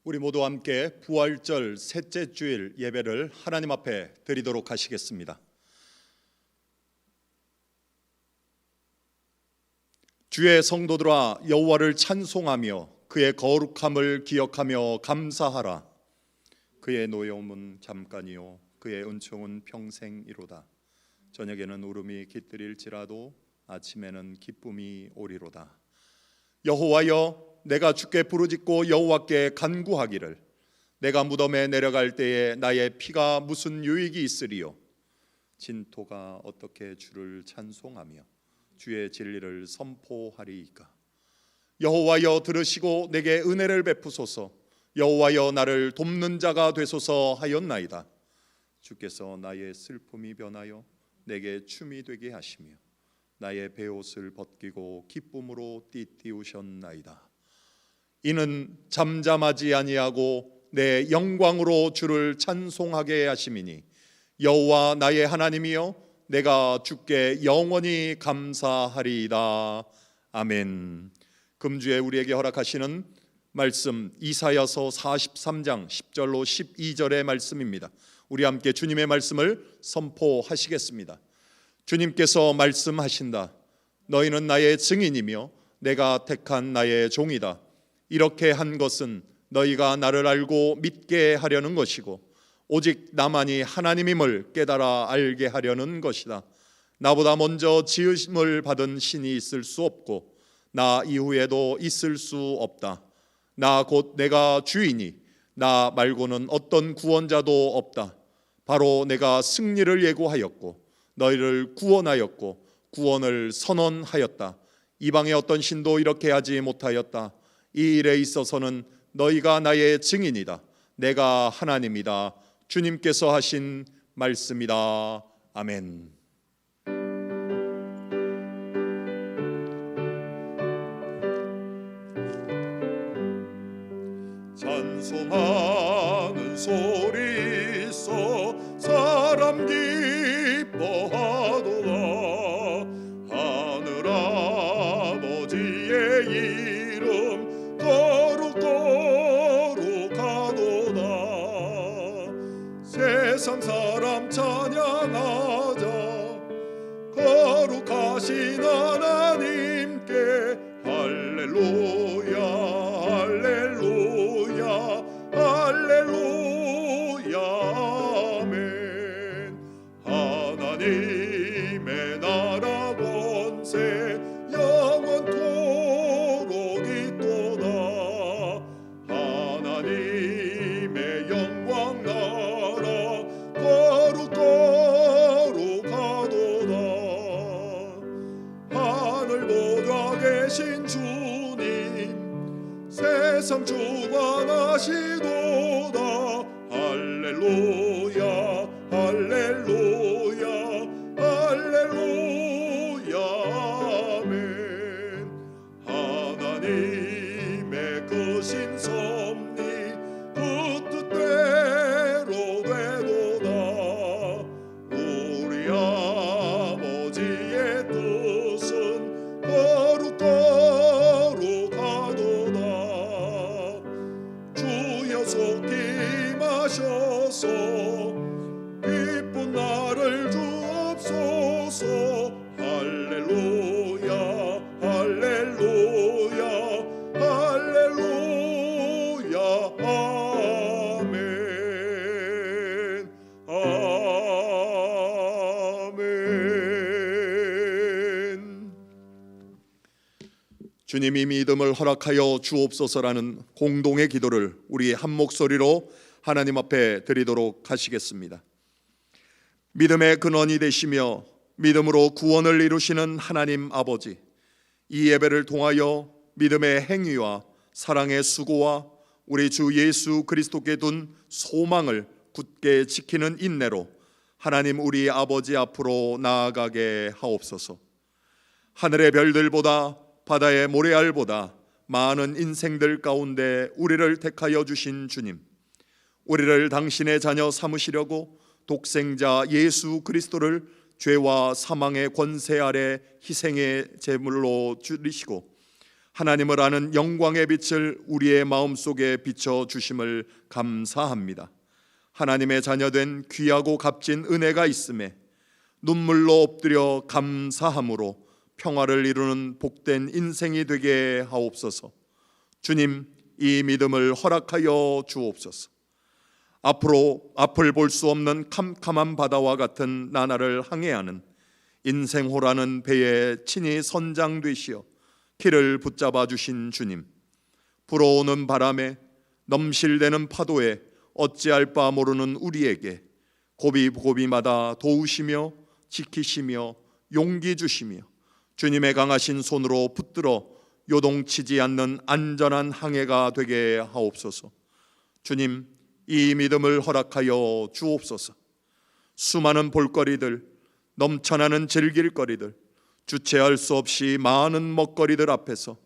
우리 모두 함께 부활절 셋째 주일 예배를 하나님 앞에 드리도록 하시겠습니다. 주의 성도들아, 여호와를 찬송하며 그의 거룩함을 기억하며 감사하라. 그의 노여움은 잠깐이요 그의 은총은 평생이로다. 저녁에는 울음이 깃들일지라도 아침에는 기쁨이 오리로다. 여호와여, 내가 주께 부르짖고 여호와께 간구하기를, 내가 무덤에 내려갈 때에 나의 피가 무슨 유익이 있으리요. 진토가 어떻게 주를 찬송하며 주의 진리를 선포하리이까. 여호와여, 들으시고 내게 은혜를 베푸소서. 여호와여, 나를 돕는 자가 되소서 하였나이다. 주께서 나의 슬픔이 변하여 내게 춤이 되게 하시며 나의 베옷을 벗기고 기쁨으로 띠띠우셨나이다. 이는 잠잠하지 아니하고 내 영광으로 주를 찬송하게 하심이니, 여호와 나의 하나님이여, 내가 주께 영원히 감사하리이다. 아멘. 금주에 우리에게 허락하시는 말씀, 이사야서 43장 10절로 12절의 말씀입니다. 우리 함께 주님의 말씀을 선포하시겠습니다. 주님께서 말씀하신다. 너희는 나의 증인이며 내가 택한 나의 종이다. 이렇게 한 것은 너희가 나를 알고 믿게 하려는 것이고, 오직 나만이 하나님임을 깨달아 알게 하려는 것이다. 나보다 먼저 지으심을 받은 신이 있을 수 없고 나 이후에도 있을 수 없다. 나 곧 내가 주이니 나 말고는 어떤 구원자도 없다. 바로 내가 승리를 예고하였고 너희를 구원하였고 구원을 선언하였다. 이방의 어떤 신도 이렇게 하지 못하였다. 이 일에 있어서는 너희가 나의 증인이다. 내가 하나님이다. 주님께서 하신 말씀이다. 아멘. 찬송하는 소리 있어 사람 기뻐하도다. 하늘 아버지의 이름 거룩하도다. 세상 사람 찬양하자. 거룩하신 하나님께 할렐루야 할렐루야 할렐루야 아멘. 하나님의 나라 권세 영원토록 있도다. 하나님의 영광 나라 거룩하도다. 하늘 보좌 계신 주님 세상 주관하시도다. 할렐루야 할렐루야 할렐루야 아멘. 하나님의 크신 섭리 그 뜻대로 되도다. 우리 아버지의 뜻은 거룩하도다. 주여 속히 임하셔서 기쁜 나를 주옵소서. 할렐루야 할렐루야 할렐루야 아멘 아멘. 주님이 믿음을 허락하여 주옵소서라는 공동의 기도를 우리 한 목소리로 하나님 앞에 드리도록 하시겠습니다. 믿음의 근원이 되시며 믿음으로 구원을 이루시는 하나님 아버지, 이 예배를 통하여 믿음의 행위와 사랑의 수고와 우리 주 예수 그리스도께 둔 소망을 굳게 지키는 인내로 하나님 우리 아버지 앞으로 나아가게 하옵소서. 하늘의 별들보다 바다의 모래알보다 많은 인생들 가운데 우리를 택하여 주신 주님, 우리를 당신의 자녀 삼으시려고 독생자 예수 그리스도를 죄와 사망의 권세 아래 희생의 제물로 줄이시고 하나님을 아는 영광의 빛을 우리의 마음속에 비춰주심을 감사합니다. 하나님의 자녀된 귀하고 값진 은혜가 있음에 눈물로 엎드려 감사함으로 평화를 이루는 복된 인생이 되게 하옵소서. 주님, 이 믿음을 허락하여 주옵소서. 앞을 볼 수 없는 캄캄한 바다와 같은 나날을 항해하는 인생호라는 배에 친히 선장되시어 길을 붙잡아 주신 주님, 불어오는 바람에 넘실대는 파도에 어찌할 바 모르는 우리에게 고비고비마다 도우시며 지키시며 용기 주시며 주님의 강하신 손으로 붙들어 요동치지 않는 안전한 항해가 되게 하옵소서. 주님, 이 믿음을 허락하여 주옵소서. 수많은 볼거리들, 넘쳐나는 즐길거리들, 주체할 수 없이 많은 먹거리들 앞에서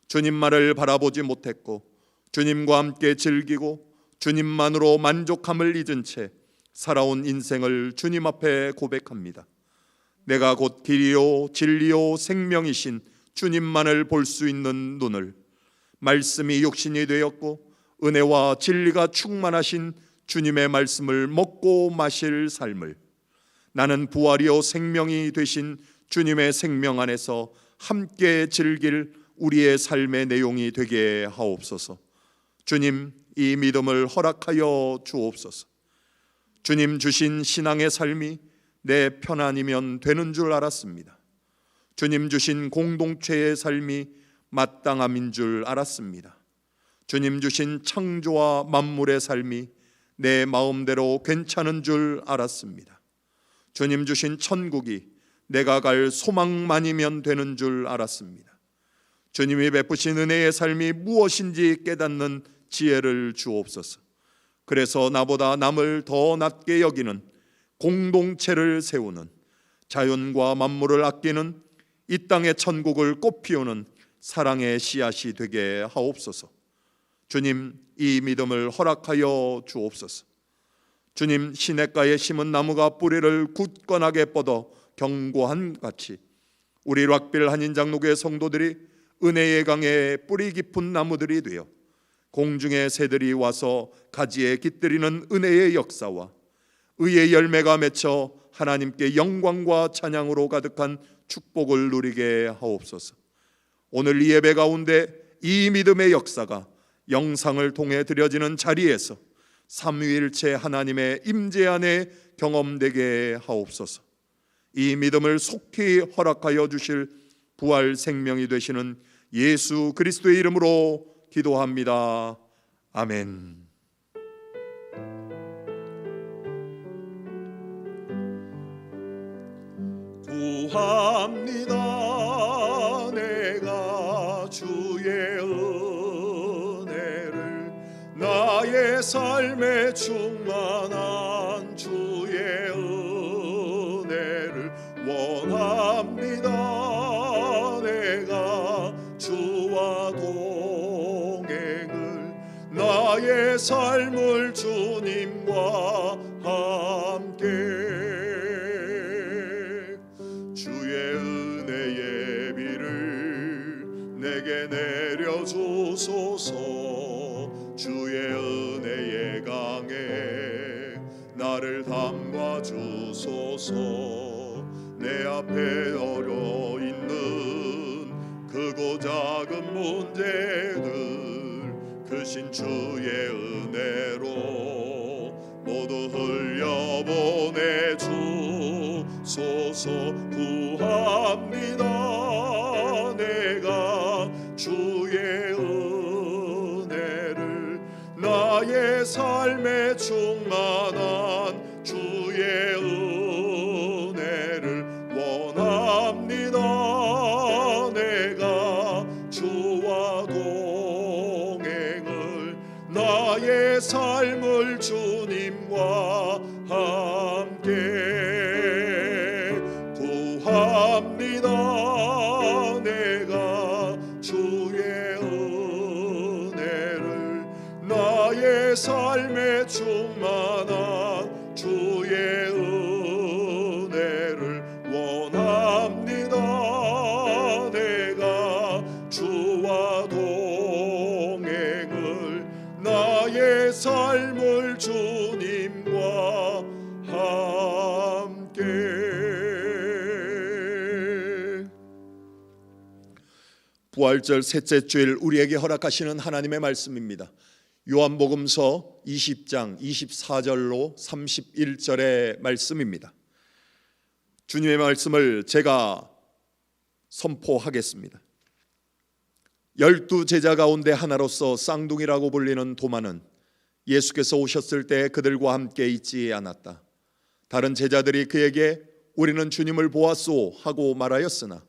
주님만을 바라보지 못했고 주님과 함께 즐기고 주님만으로 만족함을 잊은 채 살아온 인생을 주님 앞에 고백합니다. 내가 곧 길이요 진리요 생명이신 주님만을 볼 수 있는 눈을, 말씀이 육신이 되었고 은혜와 진리가 충만하신 주님의 말씀을 먹고 마실 삶을, 나는 부활이요 생명이 되신 주님의 생명 안에서 함께 즐길 우리의 삶의 내용이 되게 하옵소서. 주님, 이 믿음을 허락하여 주옵소서. 주님 주신 신앙의 삶이 내 편안이면 되는 줄 알았습니다. 주님 주신 공동체의 삶이 마땅함인 줄 알았습니다. 주님 주신 창조와 만물의 삶이 내 마음대로 괜찮은 줄 알았습니다. 주님 주신 천국이 내가 갈 소망만이면 되는 줄 알았습니다. 주님이 베푸신 은혜의 삶이 무엇인지 깨닫는 지혜를 주옵소서. 그래서 나보다 남을 더 낮게 여기는 공동체를 세우는, 자연과 만물을 아끼는, 이 땅의 천국을 꽃피우는 사랑의 씨앗이 되게 하옵소서. 주님, 이 믿음을 허락하여 주옵소서. 주님, 시냇가에 심은 나무가 뿌리를 굳건하게 뻗어 경고한 같이 우리 락빌 한인장로교회 성도들이 은혜의 강에 뿌리 깊은 나무들이 되어 공중의 새들이 와서 가지에 깃들이는 은혜의 역사와 의의 열매가 맺혀 하나님께 영광과 찬양으로 가득한 축복을 누리게 하옵소서. 오늘 이 예배 가운데 이 믿음의 역사가 영상을 통해 드려지는 자리에서 삼위일체 하나님의 임재 안에 경험되게 하옵소서. 이 믿음을 속히 허락하여 주실 부활 생명이 되시는 예수 그리스도의 이름으로 기도합니다. 아멘. 구합니다. 내가 주의 은혜를, 나의 삶에 충만한 주의 은혜를 원합니다. 내가 주와 동행을, 나의 삶을 주님과 함께 주의 은혜의 비를 내게 내려주소서. 주의 은혜의 강에 나를 담가 주소서. 내 앞에 어려 있는 크고 작은 문제들 크신 주의 은혜로 모두 흘려보내 주소서. 구합니다. 내가 주의 은혜를, 나의 삶에 충만한 주의 은혜를 원합니다. 내가 주와 동행을, 나의 삶을 주님과 함께 구합니다. 내가 주의 은혜를, 나의 삶에 충만한 주의 은혜를 원합니다. 내가 주와 부활절 셋째 주일 우리에게 허락하시는 하나님의 말씀입니다. 요한복음서 20장 24절로 31절의 말씀입니다. 주님의 말씀을 제가 선포하겠습니다. 12제자 가운데 하나로서 쌍둥이라고 불리는 도마는 예수께서 오셨을 때 그들과 함께 있지 않았다. 다른 제자들이 그에게 우리는 주님을 보았소 하고 말하였으나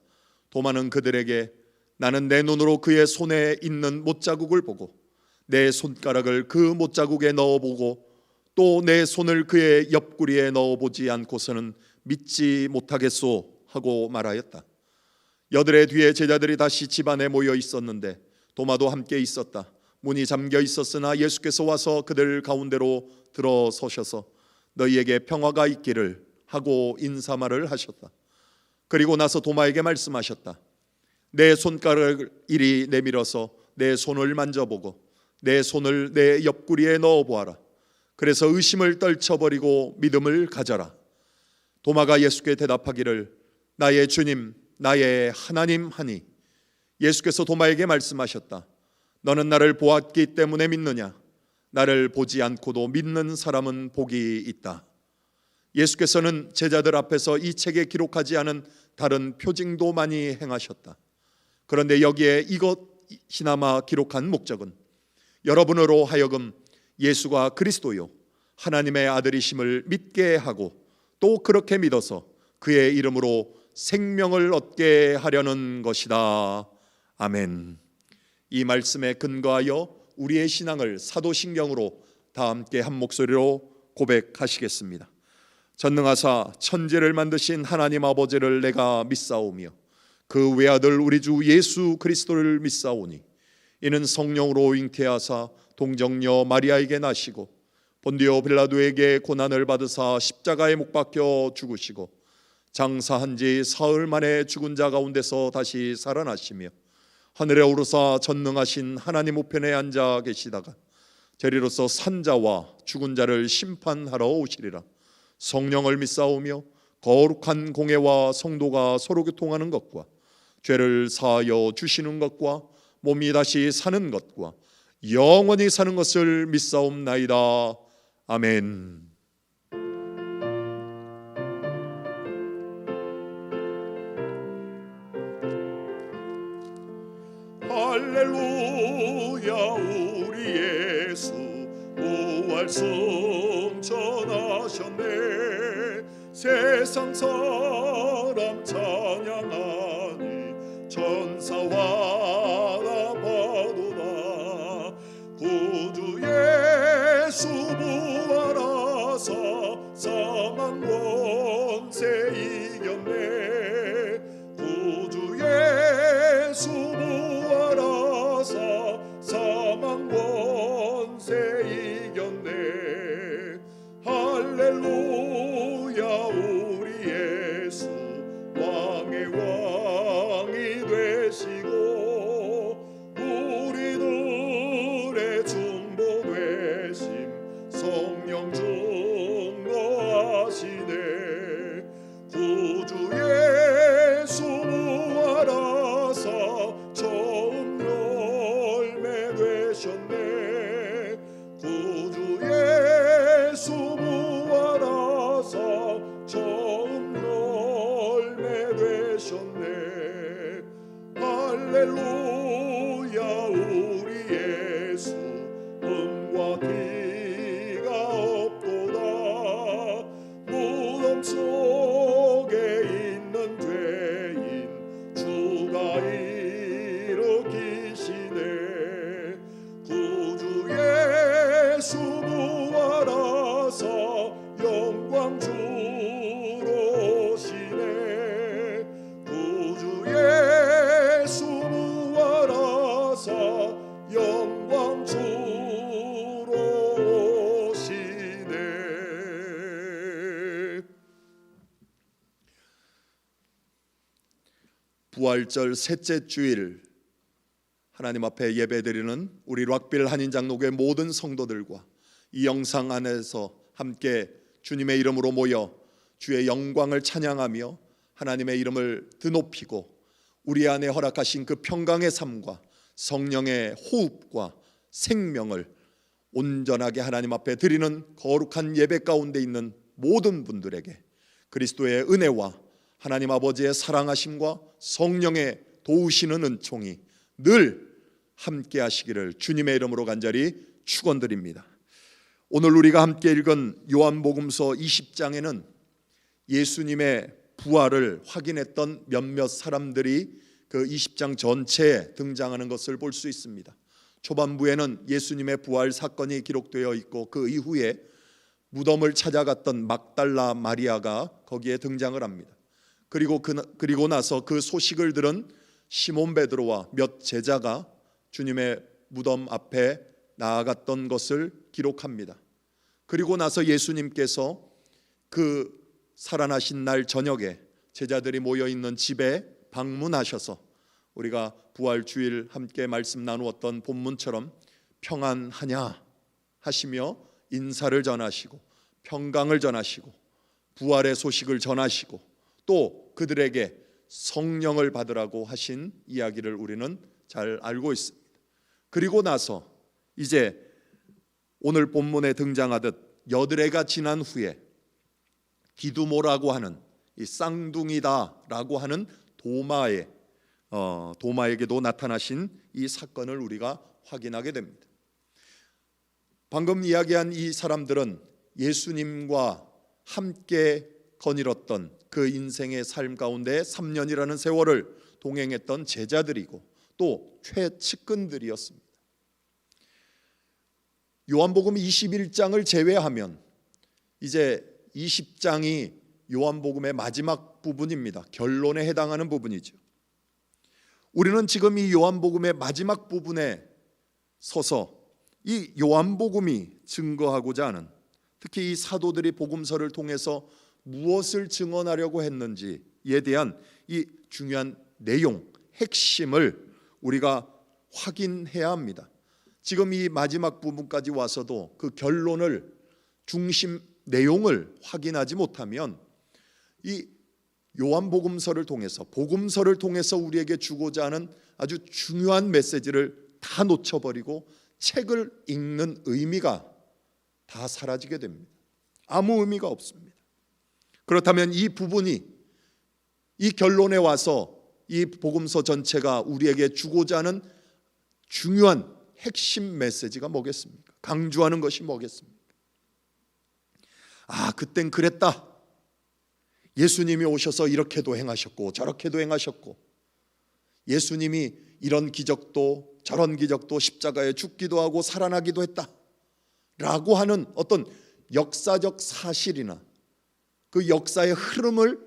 도마는 그들에게 나는 내 눈으로 그의 손에 있는 못자국을 보고 내 손가락을 그 못자국에 넣어보고 또 내 손을 그의 옆구리에 넣어보지 않고서는 믿지 못하겠소 하고 말하였다. 여드레 뒤에 제자들이 다시 집안에 모여 있었는데 도마도 함께 있었다. 문이 잠겨 있었으나 예수께서 와서 그들 가운데로 들어서셔서 너희에게 평화가 있기를 하고 인사말을 하셨다. 그리고 나서 도마에게 말씀하셨다. 내 손가락을 이리 내밀어서 내 손을 만져보고 내 손을 내 옆구리에 넣어보아라. 그래서 의심을 떨쳐버리고 믿음을 가져라. 도마가 예수께 대답하기를 나의 주님 나의 하나님 하니 예수께서 도마에게 말씀하셨다. 너는 나를 보았기 때문에 믿느냐? 나를 보지 않고도 믿는 사람은 복이 있다. 예수께서는 제자들 앞에서 이 책에 기록하지 않은 다른 표징도 많이 행하셨다. 그런데 여기에 이것이나마 기록한 목적은 여러분으로 하여금 예수가 그리스도요 하나님의 아들이심을 믿게 하고 또 그렇게 믿어서 그의 이름으로 생명을 얻게 하려는 것이다. 아멘. 이 말씀에 근거하여 우리의 신앙을 사도신경으로 다 함께 한 목소리로 고백하시겠습니다. 전능하사 천지를 만드신 하나님 아버지를 내가 믿사오며 그 외아들 우리 주 예수 그리스도를 믿사오니 이는 성령으로 잉태하사 동정녀 마리아에게 나시고 본디오 빌라도에게 고난을 받으사 십자가에 못 박혀 죽으시고 장사한 지 사흘 만에 죽은 자 가운데서 다시 살아나시며 하늘에 오르사 전능하신 하나님 우편에 앉아 계시다가 저리로서 산자와 죽은 자를 심판하러 오시리라. 성령을 믿사오며 거룩한 공회와 성도가 서로 교통하는 것과 죄를 사하여 주시는 것과 몸이 다시 사는 것과 영원히 사는 것을 믿사옵나이다. 아멘. 할렐루야 우리 예수 부활 승천하셨네. 세상 사람 찬양하니 천사와 나파도다. 구주 예수 부활하사 사망 원세 이겼네. 구주 예수 부활하사 사망 원세 이겼네. 할렐루야 우리 예수 왕의 왕이 되시고 우리들의 중보 되심 성령 중보하시네. 구주 예수 부활하사 처음 열매 되셨네. 구주 예수 부활하사 처음 열매 되셨네. 할렐루야 우리 예수 음과 티가 없도다. 무덤 속에 있는 죄인 주가 일으키시네. 구주 예수 부활하사 영광 주로 오시네. 구주 예수 부활하사 영광 주로 오시네. 부활절 셋째 주일 하나님 앞에 예배드리는 우리 락빌 한인장로교회 모든 성도들과 이 영상 안에서 함께 주님의 이름으로 모여 주의 영광을 찬양하며 하나님의 이름을 드높이고 우리 안에 허락하신 그 평강의 삶과 성령의 호흡과 생명을 온전하게 하나님 앞에 드리는 거룩한 예배 가운데 있는 모든 분들에게 그리스도의 은혜와 하나님 아버지의 사랑하심과 성령의 도우시는 은총이 늘 함께 하시기를 주님의 이름으로 간절히 축원드립니다. 오늘 우리가 함께 읽은 요한복음서 20장에는 예수님의 부활을 확인했던 몇몇 사람들이 그 20장 전체에 등장하는 것을 볼 수 있습니다. 초반부에는 예수님의 부활 사건이 기록되어 있고 그 이후에 무덤을 찾아갔던 막달라 마리아가 거기에 등장을 합니다. 그리고 나서 그 소식을 들은 시몬 베드로와 몇 제자가 주님의 무덤 앞에 나아갔던 것을 기록합니다. 그리고 나서 예수님께서 그 살아나신 날 저녁에 제자들이 모여 있는 집에 방문하셔서 우리가 부활 주일 함께 말씀 나누었던 본문처럼 평안하냐 하시며 인사를 전하시고 평강을 전하시고 부활의 소식을 전하시고 또 그들에게 성령을 받으라고 하신 이야기를 우리는 잘 알고 있습니다. 그리고 나서 이제 오늘 본문에 등장하듯 여드레가 지난 후에 디두모라고 하는 이 쌍둥이다라고 하는 도마에게도 나타나신 이 사건을 우리가 확인하게 됩니다. 방금 이야기한 이 사람들은 예수님과 함께 거닐었던 그 인생의 삶 가운데 3년이라는 세월을 동행했던 제자들이고 또 최측근들이었습니다. 요한복음 21장을 제외하면 이제 20장이 요한복음의 마지막 부분입니다. 결론에 해당하는 부분이죠. 우리는 지금 이 요한복음의 마지막 부분에 서서 이 요한복음이 증거하고자 하는, 특히 이 사도들이 복음서를 통해서 무엇을 증언하려고 했는지에 대한 이 중요한 내용, 핵심을 우리가 확인해야 합니다. 지금 이 마지막 부분까지 와서도 그 결론을, 중심 내용을 확인하지 못하면 이 요한복음서를 통해서, 복음서를 통해서 우리에게 주고자 하는 아주 중요한 메시지를 다 놓쳐버리고 책을 읽는 의미가 다 사라지게 됩니다. 아무 의미가 없습니다. 그렇다면 이 부분이, 이 결론에 와서 이 복음서 전체가 우리에게 주고자 하는 중요한 핵심 메시지가 뭐겠습니까? 강조하는 것이 뭐겠습니까? 그땐 그랬다. 예수님이 오셔서 이렇게도 행하셨고 저렇게도 행하셨고, 예수님이 이런 기적도 저런 기적도 십자가에 죽기도 하고 살아나기도 했다 라고 하는 어떤 역사적 사실이나 그 역사의 흐름을,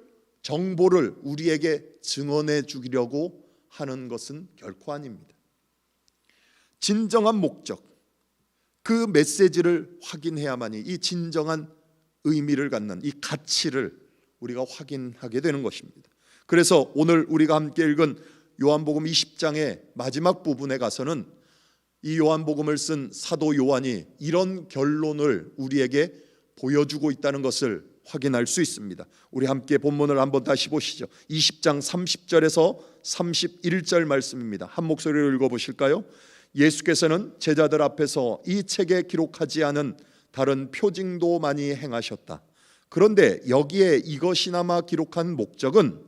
정보를 우리에게 증언해 주려고 하는 것은 결코 아닙니다. 진정한 목적, 그 메시지를 확인해야만이 이 진정한 의미를 갖는 이 가치를 우리가 확인하게 되는 것입니다. 그래서 오늘 우리가 함께 읽은 요한복음 20장의 마지막 부분에 가서는 이 요한복음을 쓴 사도 요한이 이런 결론을 우리에게 보여주고 있다는 것을 확인할 수 있습니다. 우리 함께 본문을 한번 다시 보시죠. 20장 30절에서 31절 말씀입니다. 한 목소리로 읽어보실까요? 예수께서는 제자들 앞에서 이 책에 기록하지 않은 다른 표징도 많이 행하셨다. 그런데 여기에 이것이나마 기록한 목적은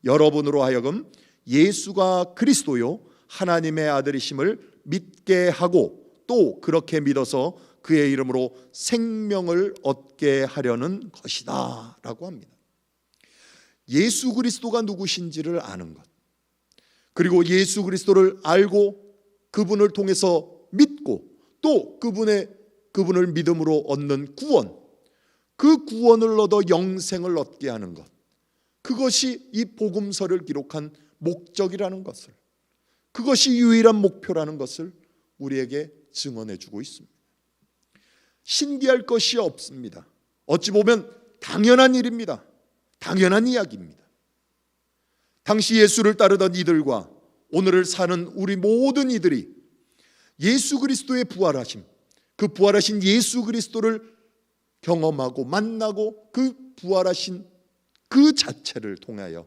여러분으로 하여금 예수가 그리스도요 하나님의 아들이심을 믿게 하고 또 그렇게 믿어서 그의 이름으로 생명을 얻게 하려는 것이다 라고 합니다. 예수 그리스도가 누구신지를 아는 것, 그리고 예수 그리스도를 알고 그분을 통해서 믿고 또 그분을 믿음으로 얻는 구원, 그 구원을 얻어 영생을 얻게 하는 것, 그것이 이 복음서를 기록한 목적이라는 것을, 그것이 유일한 목표라는 것을 우리에게 증언해 주고 있습니다. 신기할 것이 없습니다. 어찌 보면 당연한 일입니다. 당연한 이야기입니다. 당시 예수를 따르던 이들과 오늘을 사는 우리 모든 이들이 예수 그리스도의 부활하심, 그 부활하신 예수 그리스도를 경험하고 만나고 그 부활하신 그 자체를 통하여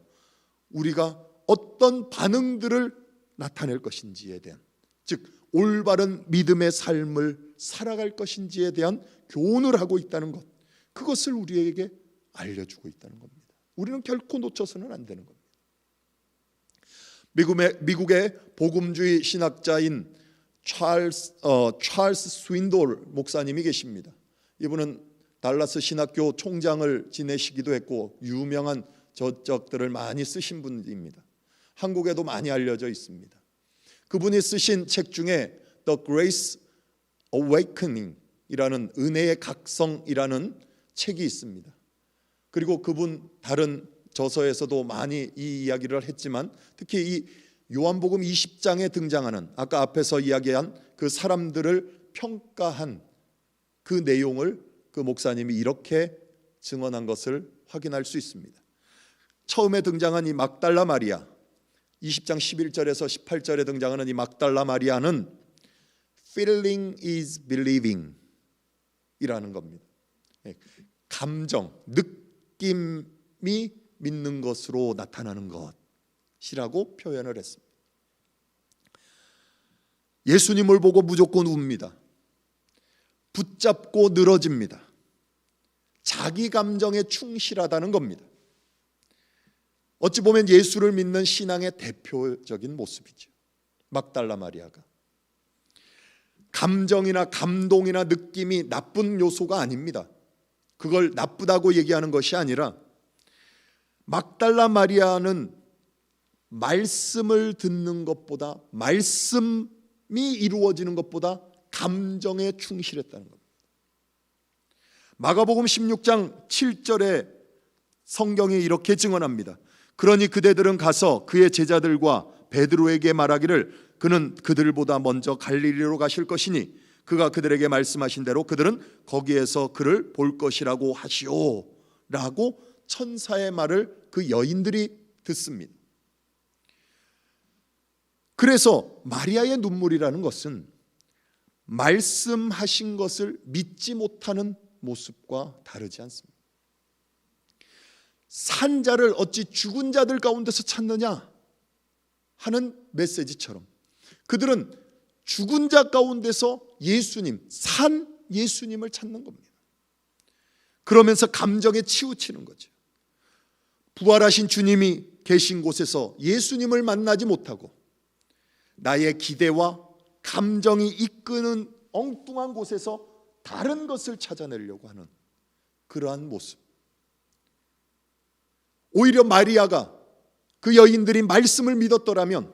우리가 어떤 반응들을 나타낼 것인지에 대한, 즉 올바른 믿음의 삶을 살아갈 것인지에 대한 교훈을 하고 있다는 것, 그것을 우리에게 알려주고 있다는 겁니다. 우리는 결코 놓쳐서는 안 되는 겁니다. 미국의 복음주의 신학자인 찰스 스윈돌 목사님이 계십니다. 이분은 달라스 신학교 총장을 지내시기도 했고 유명한 저작들을 많이 쓰신 분입니다. 한국에도 많이 알려져 있습니다. 그분이 쓰신 책 중에 The Grace Awakening 이라는 은혜의 각성이라는 책이 있습니다. 그리고 그분 다른 저서에서도 많이 이 이야기를 했지만, 특히 이 요한복음 20장에 등장하는 아까 앞에서 이야기한 그 사람들을 평가한 그 내용을 그 목사님이 이렇게 증언한 것을 확인할 수 있습니다. 처음에 등장한 이 막달라 마리아, 20장 11절에서 18절에 등장하는 이 막달라 마리아는 feeling is believing 이라는 겁니다. 감정, 느낌이 믿는 것으로 나타나는 것이라고 표현을 했습니다. 예수님을 보고 무조건 웁니다. 붙잡고 늘어집니다. 자기 감정에 충실하다는 겁니다. 어찌 보면 예수를 믿는 신앙의 대표적인 모습이죠. 막달라 마리아가 감정이나 감동이나 느낌이 나쁜 요소가 아닙니다. 그걸 나쁘다고 얘기하는 것이 아니라, 막달라 마리아는 말씀을 듣는 것보다, 말씀이 이루어지는 것보다 감정에 충실했다는 겁니다. 마가복음 16장 7절에 성경이 이렇게 증언합니다. 그러니 그대들은 가서 그의 제자들과 베드로에게 말하기를 그는 그들보다 먼저 갈릴리로 가실 것이니 그가 그들에게 말씀하신 대로 그들은 거기에서 그를 볼 것이라고 하시오 라고 천사의 말을 그 여인들이 듣습니다. 그래서 마리아의 눈물이라는 것은 말씀하신 것을 믿지 못하는 모습과 다르지 않습니다. 산 자를 어찌 죽은 자들 가운데서 찾느냐 하는 메시지처럼 그들은 죽은 자 가운데서 예수님, 산 예수님을 찾는 겁니다. 그러면서 감정에 치우치는 거죠. 부활하신 주님이 계신 곳에서 예수님을 만나지 못하고 나의 기대와 감정이 이끄는 엉뚱한 곳에서 다른 것을 찾아내려고 하는 그러한 모습. 오히려 마리아가, 그 여인들이 말씀을 믿었더라면,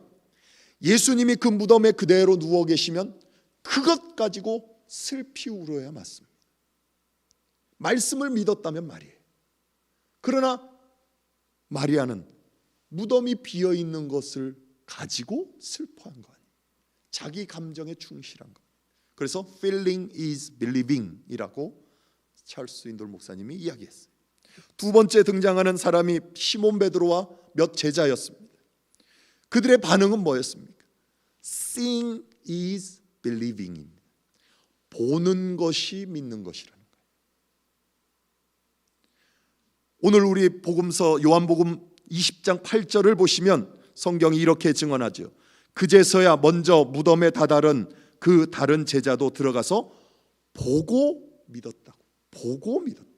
예수님이 그 무덤에 그대로 누워 계시면 그것 가지고 슬피 울어야 맞습니다. 말씀을 믿었다면 말이에요. 그러나 마리아는 무덤이 비어 있는 것을 가지고 슬퍼한 거 아니에요. 자기 감정에 충실한 거. 그래서 feeling is believing 이라고 찰스 스윈돌 목사님이 이야기했어요. 두 번째 등장하는 사람이 시몬 베드로와 몇 제자였습니다. 그들의 반응은 뭐였습니까? Seeing is believing입니다. 보는 것이 믿는 것이라는 거예요. 오늘 우리 복음서 요한복음 20장 8절을 보시면 성경이 이렇게 증언하죠. 그제서야 먼저 무덤에 다다른 그 다른 제자도 들어가서 보고 믿었다고. 보고 믿었다고.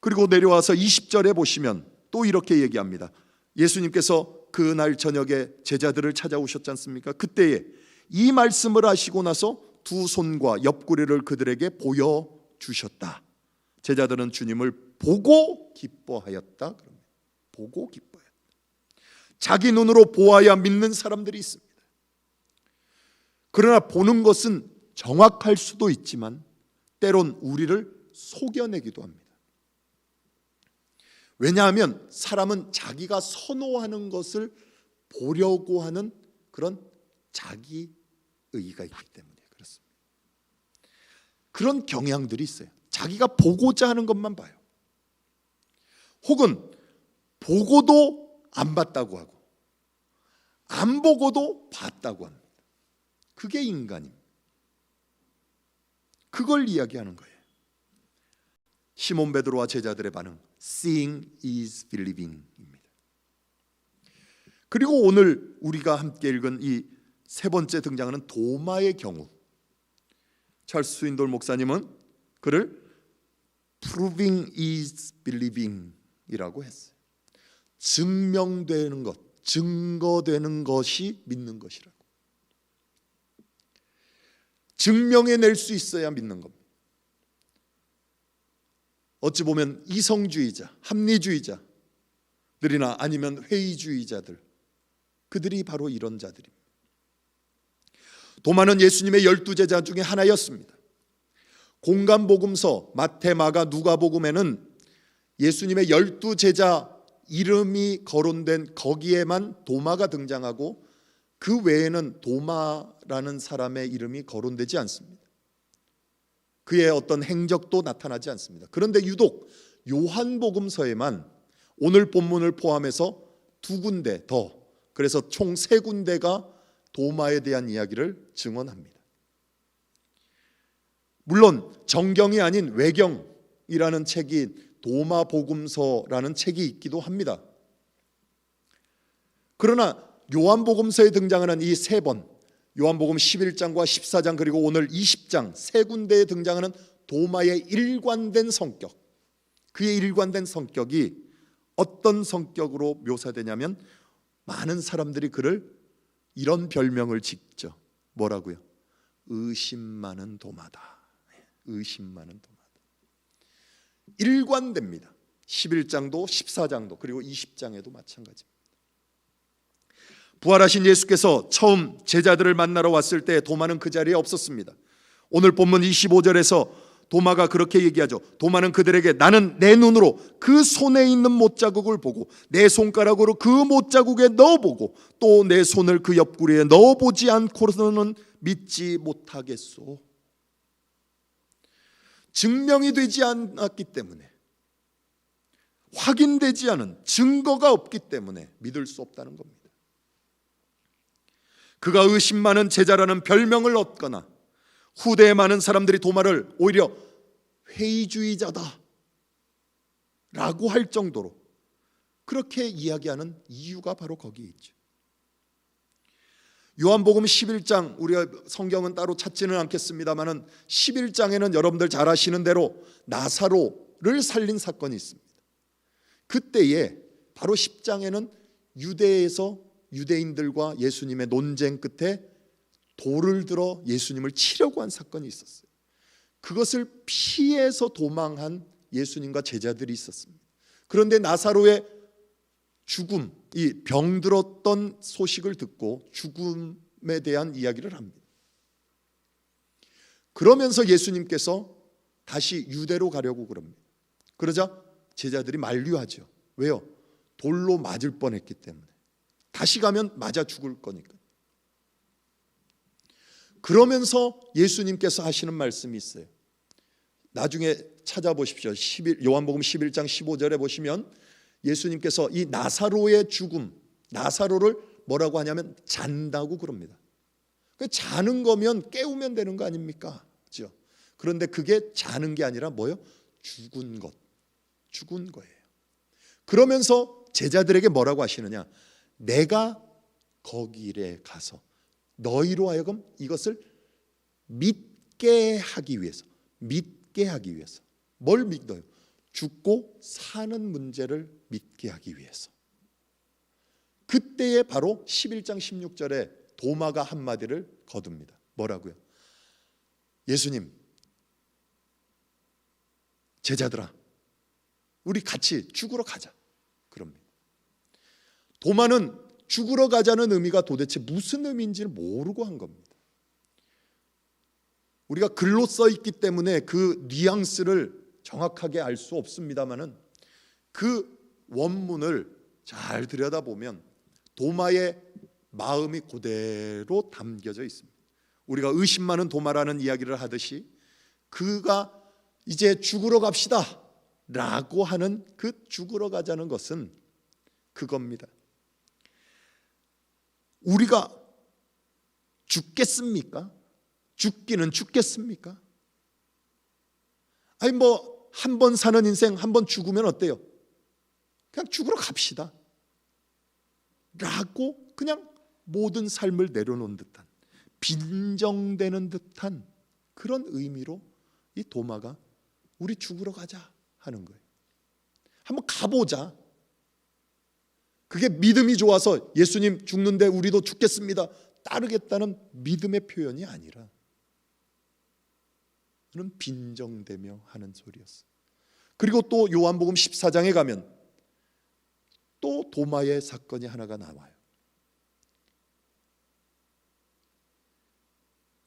그리고 내려와서 20절에 보시면 또 이렇게 얘기합니다. 예수님께서 그날 저녁에 제자들을 찾아오셨지 않습니까? 그때에 이 말씀을 하시고 나서 두 손과 옆구리를 그들에게 보여주셨다. 제자들은 주님을 보고 기뻐하였다. 보고 기뻐하였다. 자기 눈으로 보아야 믿는 사람들이 있습니다. 그러나 보는 것은 정확할 수도 있지만 때론 우리를 속여내기도 합니다. 왜냐하면 사람은 자기가 선호하는 것을 보려고 하는 그런 자기 의의가 있기 때문에 그렇습니다. 그런 경향들이 있어요. 자기가 보고자 하는 것만 봐요. 혹은 보고도 안 봤다고 하고 안 보고도 봤다고 합니다. 그게 인간입니다. 그걸 이야기하는 거예요. 시몬 베드로와 제자들의 반응, Seeing is believing입니다. 그리고 오늘 우리가 함께 읽은 이 세 번째 등장하는 도마의 경우, 찰스 스윈돌 목사님은 그를 Proving is believing이라고 했어요. 증명되는 것, 증거되는 것이 믿는 것이라고. 증명해낼 수 있어야 믿는 겁니다. 어찌 보면 이성주의자, 합리주의자들이나 아니면 회의주의자들, 그들이 바로 이런 자들입니다. 도마는 예수님의 12제자 중에 하나였습니다. 공간복음서 마태, 마가, 누가복음에는 예수님의 12제자 이름이 거론된 거기에만 도마가 등장하고 그 외에는 도마라는 사람의 이름이 거론되지 않습니다. 그의 어떤 행적도 나타나지 않습니다. 그런데 유독 요한복음서에만 오늘 본문을 포함해서 2군데 더, 그래서 총 3군데가 도마에 대한 이야기를 증언합니다. 물론 정경이 아닌 외경이라는 책이 도마복음서라는 책이 있기도 합니다. 그러나 요한복음서에 등장하는 이 3번, 요한복음 11장과 14장 그리고 오늘 20장 3군데에 등장하는 도마의 일관된 성격, 그의 일관된 성격이 어떤 성격으로 묘사되냐면 많은 사람들이 그를 이런 별명을 짓죠. 뭐라고요? 의심 많은 도마다. 의심 많은 도마다. 일관됩니다. 11장도 14장도 그리고 20장에도 마찬가지입니다. 부활하신 예수께서 처음 제자들을 만나러 왔을 때 도마는 그 자리에 없었습니다. 오늘 본문 25절에서 도마가 그렇게 얘기하죠. 도마는 그들에게 나는 내 눈으로 그 손에 있는 못자국을 보고 내 손가락으로 그 못자국에 넣어보고 또 내 손을 그 옆구리에 넣어보지 않고서는 믿지 못하겠소. 증명이 되지 않았기 때문에, 확인되지 않은 증거가 없기 때문에 믿을 수 없다는 겁니다. 그가 의심 많은 제자라는 별명을 얻거나 후대에 많은 사람들이 도마를 오히려 회의주의자다 라고 할 정도로 그렇게 이야기하는 이유가 바로 거기에 있죠. 요한복음 11장, 우리가 성경은 따로 찾지는 않겠습니다만 11장에는 여러분들 잘 아시는 대로 나사로를 살린 사건이 있습니다. 그때에 바로 10장에는 유대에서 유대인들과 예수님의 논쟁 끝에 돌을 들어 예수님을 치려고 한 사건이 있었어요. 그것을 피해서 도망한 예수님과 제자들이 있었습니다. 그런데 나사로의 죽음, 이 병들었던 소식을 듣고 죽음에 대한 이야기를 합니다. 그러면서 예수님께서 다시 유대로 가려고 그럽니다. 그러자 제자들이 만류하죠. 왜요? 돌로 맞을 뻔했기 때문에. 다시 가면 맞아 죽을 거니까. 그러면서 예수님께서 하시는 말씀이 있어요. 나중에 찾아보십시오. 요한복음 11장 15절에 보시면 예수님께서 이 나사로의 죽음, 나사로를 뭐라고 하냐면 잔다고 그럽니다. 자는 거면 깨우면 되는 거 아닙니까? 그렇죠? 그런데 그게 자는 게 아니라 뭐요? 죽은 것, 죽은 거예요. 그러면서 제자들에게 뭐라고 하시느냐? 내가 거기에 가서 너희로 하여금 이것을 믿게 하기 위해서, 뭘 믿어요? 죽고 사는 문제를 믿게 하기 위해서. 그때에 바로 11장 16절에 도마가 한마디를 거둡니다. 뭐라고요? 예수님, 제자들아, 우리 같이 죽으러 가자. 그럽니다. 도마는 죽으러 가자는 의미가 도대체 무슨 의미인지를 모르고 한 겁니다. 우리가 글로 써 있기 때문에 그 뉘앙스를 정확하게 알 수 없습니다만은 그 원문을 잘 들여다보면 도마의 마음이 그대로 담겨져 있습니다. 우리가 의심 많은 도마라는 이야기를 하듯이 그가 이제 죽으러 갑시다 라고 하는 그 죽으러 가자는 것은 그겁니다. 우리가 죽겠습니까? 죽기는 죽겠습니까? 아니 한 번 사는 인생, 한 번 죽으면 어때요? 그냥 죽으러 갑시다 라고 그냥 모든 삶을 내려놓은 듯한, 빈정되는 듯한 그런 의미로 이 도마가 우리 죽으러 가자 하는 거예요. 한번 가보자. 그게 믿음이 좋아서 예수님 죽는데 우리도 죽겠습니다 따르겠다는 믿음의 표현이 아니라 그는 빈정대며 하는 소리였어요. 그리고 또 요한복음 14장에 가면 또 도마의 사건이 하나가 나와요.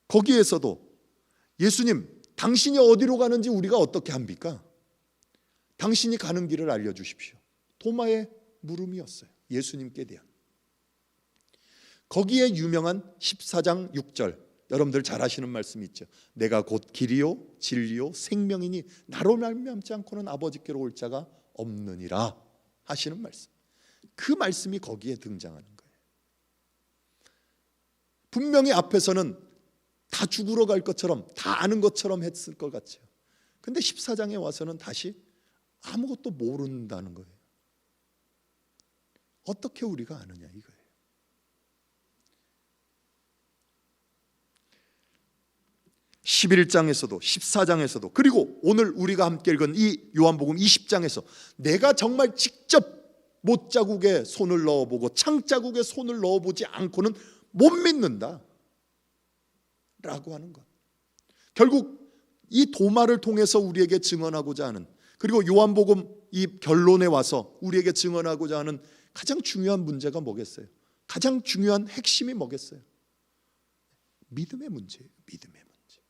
거기에서도 예수님, 당신이 어디로 가는지 우리가 어떻게 합니까? 당신이 가는 길을 알려주십시오. 도마의 물음이었어요. 예수님께 대한. 거기에 유명한 14장 6절, 여러분들 잘 아시는 말씀이 있죠. 내가 곧 길이요 진리요 생명이니 나로 말미암지 않고는 아버지께로 올 자가 없느니라 하시는 말씀. 그 말씀이 거기에 등장하는 거예요. 분명히 앞에서는 다 죽으러 갈 것처럼, 다 아는 것처럼 했을 것 같죠. 근데 14장에 와서는 다시 아무것도 모른다는 거예요. 어떻게 우리가 아느냐 이거예요. (11장에서도) (14장에서도) 그리고 오늘 우리가 함께 읽은 이 요한복음 20장에서 내가 정말 직접 못자국에 손을 넣어보고 창자국에 손을 넣어보지 않고는 못 믿는다 라고 하는 것. 결국 이 도마를 통해서 우리에게 증언하고자 하는, 그리고 요한복음 이 결론에 와서 우리에게 증언하고자 하는 가장 중요한 문제가 뭐겠어요? 가장 중요한 핵심이 뭐겠어요? 믿음의 문제예요. 믿음의 문제.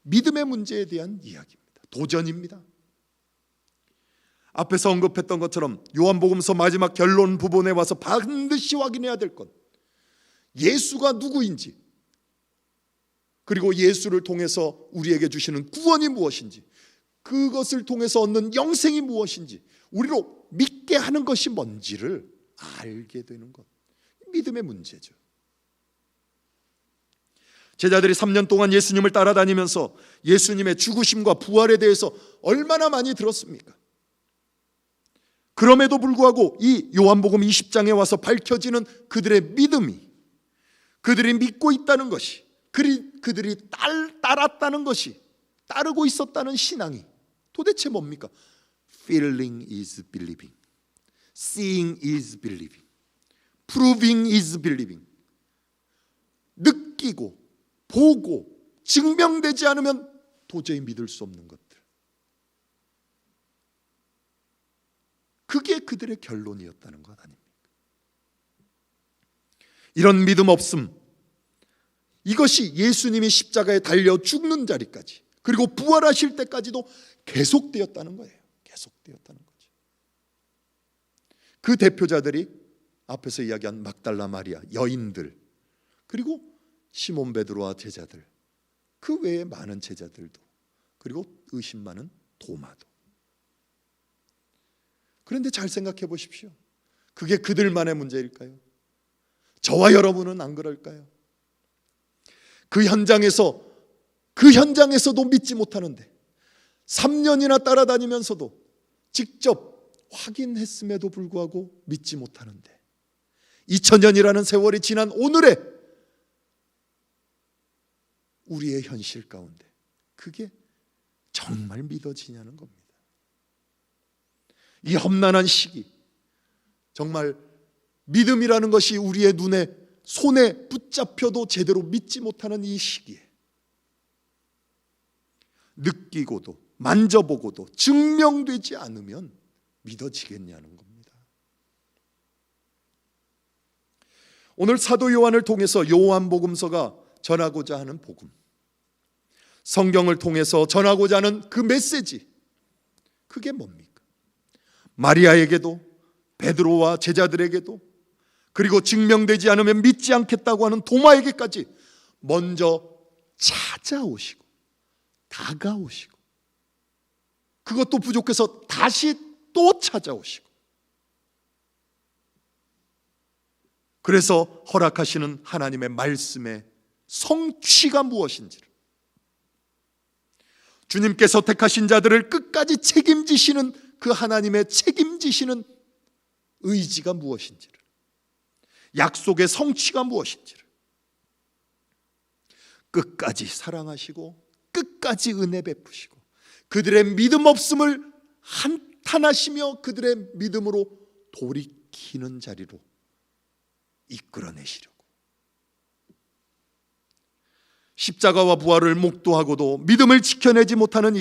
믿음의 문제에 대한 이야기입니다. 도전입니다. 앞에서 언급했던 것처럼 요한복음서 마지막 결론 부분에 와서 반드시 확인해야 될 것, 예수가 누구인지, 그리고 예수를 통해서 우리에게 주시는 구원이 무엇인지, 그것을 통해서 얻는 영생이 무엇인지, 우리로 믿게 하는 것이 뭔지를 알게 되는 것, 믿음의 문제죠. 제자들이 3년 동안 예수님을 따라다니면서 예수님의 죽으심과 부활에 대해서 얼마나 많이 들었습니까? 그럼에도 불구하고 이 요한복음 20장에 와서 밝혀지는 그들의 믿음이, 그들이 믿고 있다는 것이, 그들이 따랐다는 것이, 따르고 있었다는 신앙이 도대체 뭡니까? Feeling is believing, seeing is believing, proving is believing. 느끼고 보고 증명되지 않으면 도저히 믿을 수 없는 것들, 그게 그들의 결론이었다는 것 아닙니까? 이런 믿음 없음, 이것이 예수님이 십자가에 달려 죽는 자리까지, 그리고 부활하실 때까지도 계속되었다는 거예요. 계속되었다는 거죠. 그 대표자들이 앞에서 이야기한 막달라 마리아, 여인들, 그리고 시몬 베드로와 제자들, 그 외에 많은 제자들도, 그리고 의심 많은 도마도. 그런데 잘 생각해 보십시오. 그게 그들만의 문제일까요? 저와 여러분은 안 그럴까요? 그 현장에서도 믿지 못하는데, 3년이나 따라다니면서도 직접 확인했음에도 불구하고 믿지 못하는데, 2000년이라는 세월이 지난 오늘에 우리의 현실 가운데 그게 정말 믿어지냐는 겁니다. 이 험난한 시기, 정말 믿음이라는 것이 우리의 눈에, 손에 붙잡혀도 제대로 믿지 못하는 이 시기에 느끼고도 만져보고도 증명되지 않으면 믿어지겠냐는 겁니다. 오늘 사도 요한을 통해서 요한복음서가 전하고자 하는 복음, 성경을 통해서 전하고자 하는 그 메시지, 그게 뭡니까? 마리아에게도, 베드로와 제자들에게도, 그리고 증명되지 않으면 믿지 않겠다고 하는 도마에게까지 먼저 찾아오시고 다가오시고, 그것도 부족해서 다시 또 찾아오시고, 그래서 허락하시는 하나님의 말씀의 성취가 무엇인지를, 주님께서 택하신 자들을 끝까지 책임지시는 그 하나님의 책임지시는 의지가 무엇인지를, 약속의 성취가 무엇인지를 끝까지 사랑하시고 끝까지 은혜 베푸시고 그들의 믿음 없음을 한탄하시며 그들의 믿음으로 돌이키는 자리로 이끌어내시려고, 십자가와 부활을 목도하고도 믿음을 지켜내지 못하는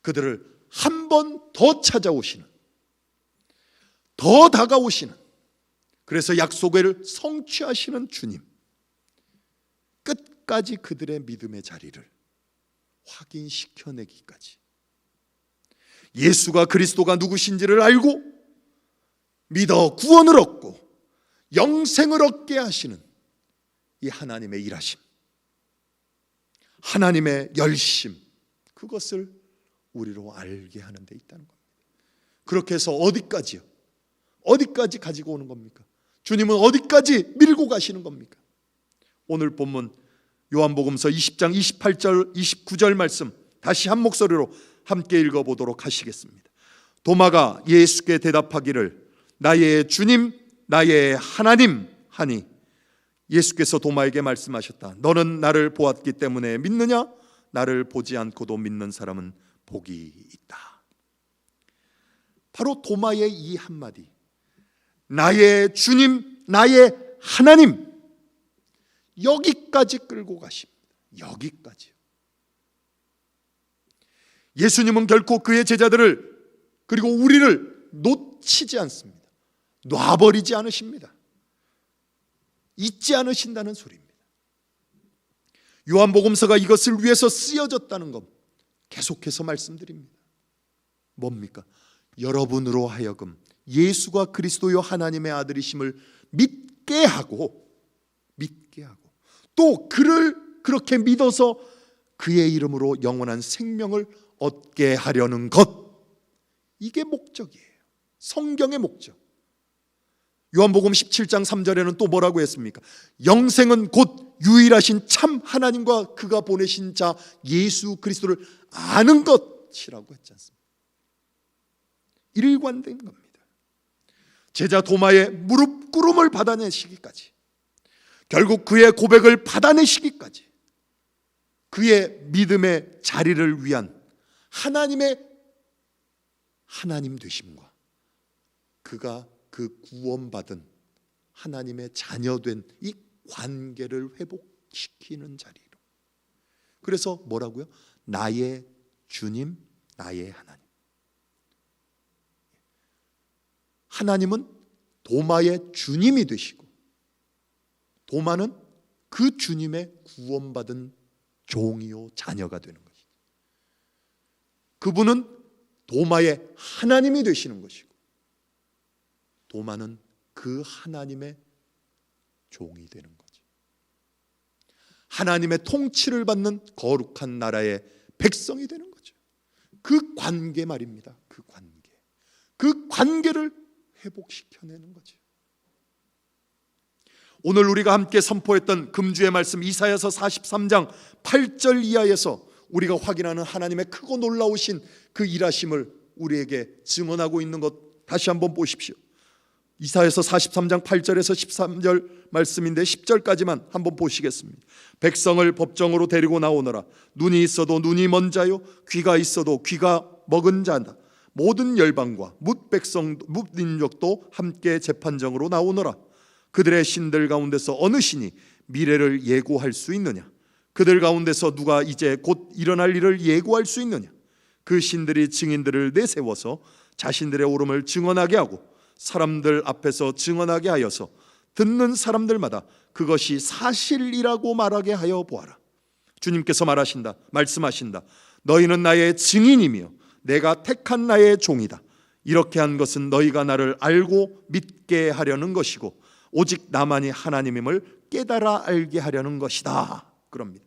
그들을 한 번 더 찾아오시는, 더 다가오시는, 그래서 약속을 성취하시는 주님, 끝까지 그들의 믿음의 자리를 확인시켜내기까지 예수가 그리스도가 누구신지를 알고 믿어 구원을 얻고 영생을 얻게 하시는 이 하나님의 일하심, 하나님의 열심, 그것을 우리로 알게 하는 데 있다는 겁니다. 그렇게 해서 어디까지요? 어디까지 가지고 오는 겁니까? 주님은 어디까지 밀고 가시는 겁니까? 오늘 본문 요한복음서 20장 28절 29절 말씀 다시 한 목소리로 함께 읽어보도록 하시겠습니다. 도마가 예수께 대답하기를 나의 주님 나의 하나님 하니 예수께서 도마에게 말씀하셨다. 너는 나를 보았기 때문에 믿느냐? 나를 보지 않고도 믿는 사람은 복이 있다. 바로 도마의 이 한마디, 나의 주님 나의 하나님, 여기까지 끌고 가십니다. 여기까지요. 예수님은 결코 그의 제자들을 그리고 우리를 놓치지 않습니다. 놔버리지 않으십니다. 잊지 않으신다는 소리입니다. 요한복음서가 이것을 위해서 쓰여졌다는 것 계속해서 말씀드립니다. 뭡니까? 여러분으로 하여금 예수가 그리스도요 하나님의 아들이심을 믿게 하고 또 그를 그렇게 믿어서 그의 이름으로 영원한 생명을 얻게 하려는 것, 이게 목적이에요. 성경의 목적. 요한복음 17장 3절에는 또 뭐라고 했습니까? 영생은 곧 유일하신 참 하나님과 그가 보내신 자 예수 그리스도를 아는 것이라고 했지 않습니까? 일관된 겁니다. 제자 도마의 무릎 꿇음을 받아내시기까지, 결국 그의 고백을 받아내시기까지, 그의 믿음의 자리를 위한 하나님의 하나님 되심과 그가 그 구원받은 하나님의 자녀된 이 관계를 회복시키는 자리로. 그래서 뭐라고요? 나의 주님, 나의 하나님. 하나님은 도마의 주님이 되시고 도마는 그 주님의 구원받은 종이요 자녀가 되는 것이죠. 그분은 도마의 하나님이 되시는 것이고 도마는 그 하나님의 종이 되는 거죠. 하나님의 통치를 받는 거룩한 나라의 백성이 되는 거죠. 그 관계 말입니다. 그 관계. 그 관계를 회복시켜내는 거죠. 오늘 우리가 함께 선포했던 금주의 말씀 이사야서 43장 8절 이하에서 우리가 확인하는 하나님의 크고 놀라우신 그 일하심을 우리에게 증언하고 있는 것 다시 한번 보십시오. 이사야서 43장 8절에서 13절 말씀인데 10절까지만 한번 보시겠습니다. 백성을 법정으로 데리고 나오너라. 눈이 있어도 눈이 먼 자요, 귀가 있어도 귀가 먹은 자다. 모든 열방과 뭇 백성 뭇 민족도 함께 재판정으로 나오너라. 그들의 신들 가운데서 어느 신이 미래를 예고할 수 있느냐? 그들 가운데서 누가 이제 곧 일어날 일을 예고할 수 있느냐? 그 신들이 증인들을 내세워서 자신들의 옳음을 증언하게 하고 사람들 앞에서 증언하게 하여서 듣는 사람들마다 그것이 사실이라고 말하게 하여 보아라. 주님께서 말씀하신다. 너희는 나의 증인이며 내가 택한 나의 종이다. 이렇게 한 것은 너희가 나를 알고 믿게 하려는 것이고 오직 나만이 하나님임을 깨달아 알게 하려는 것이다. 그럽니다.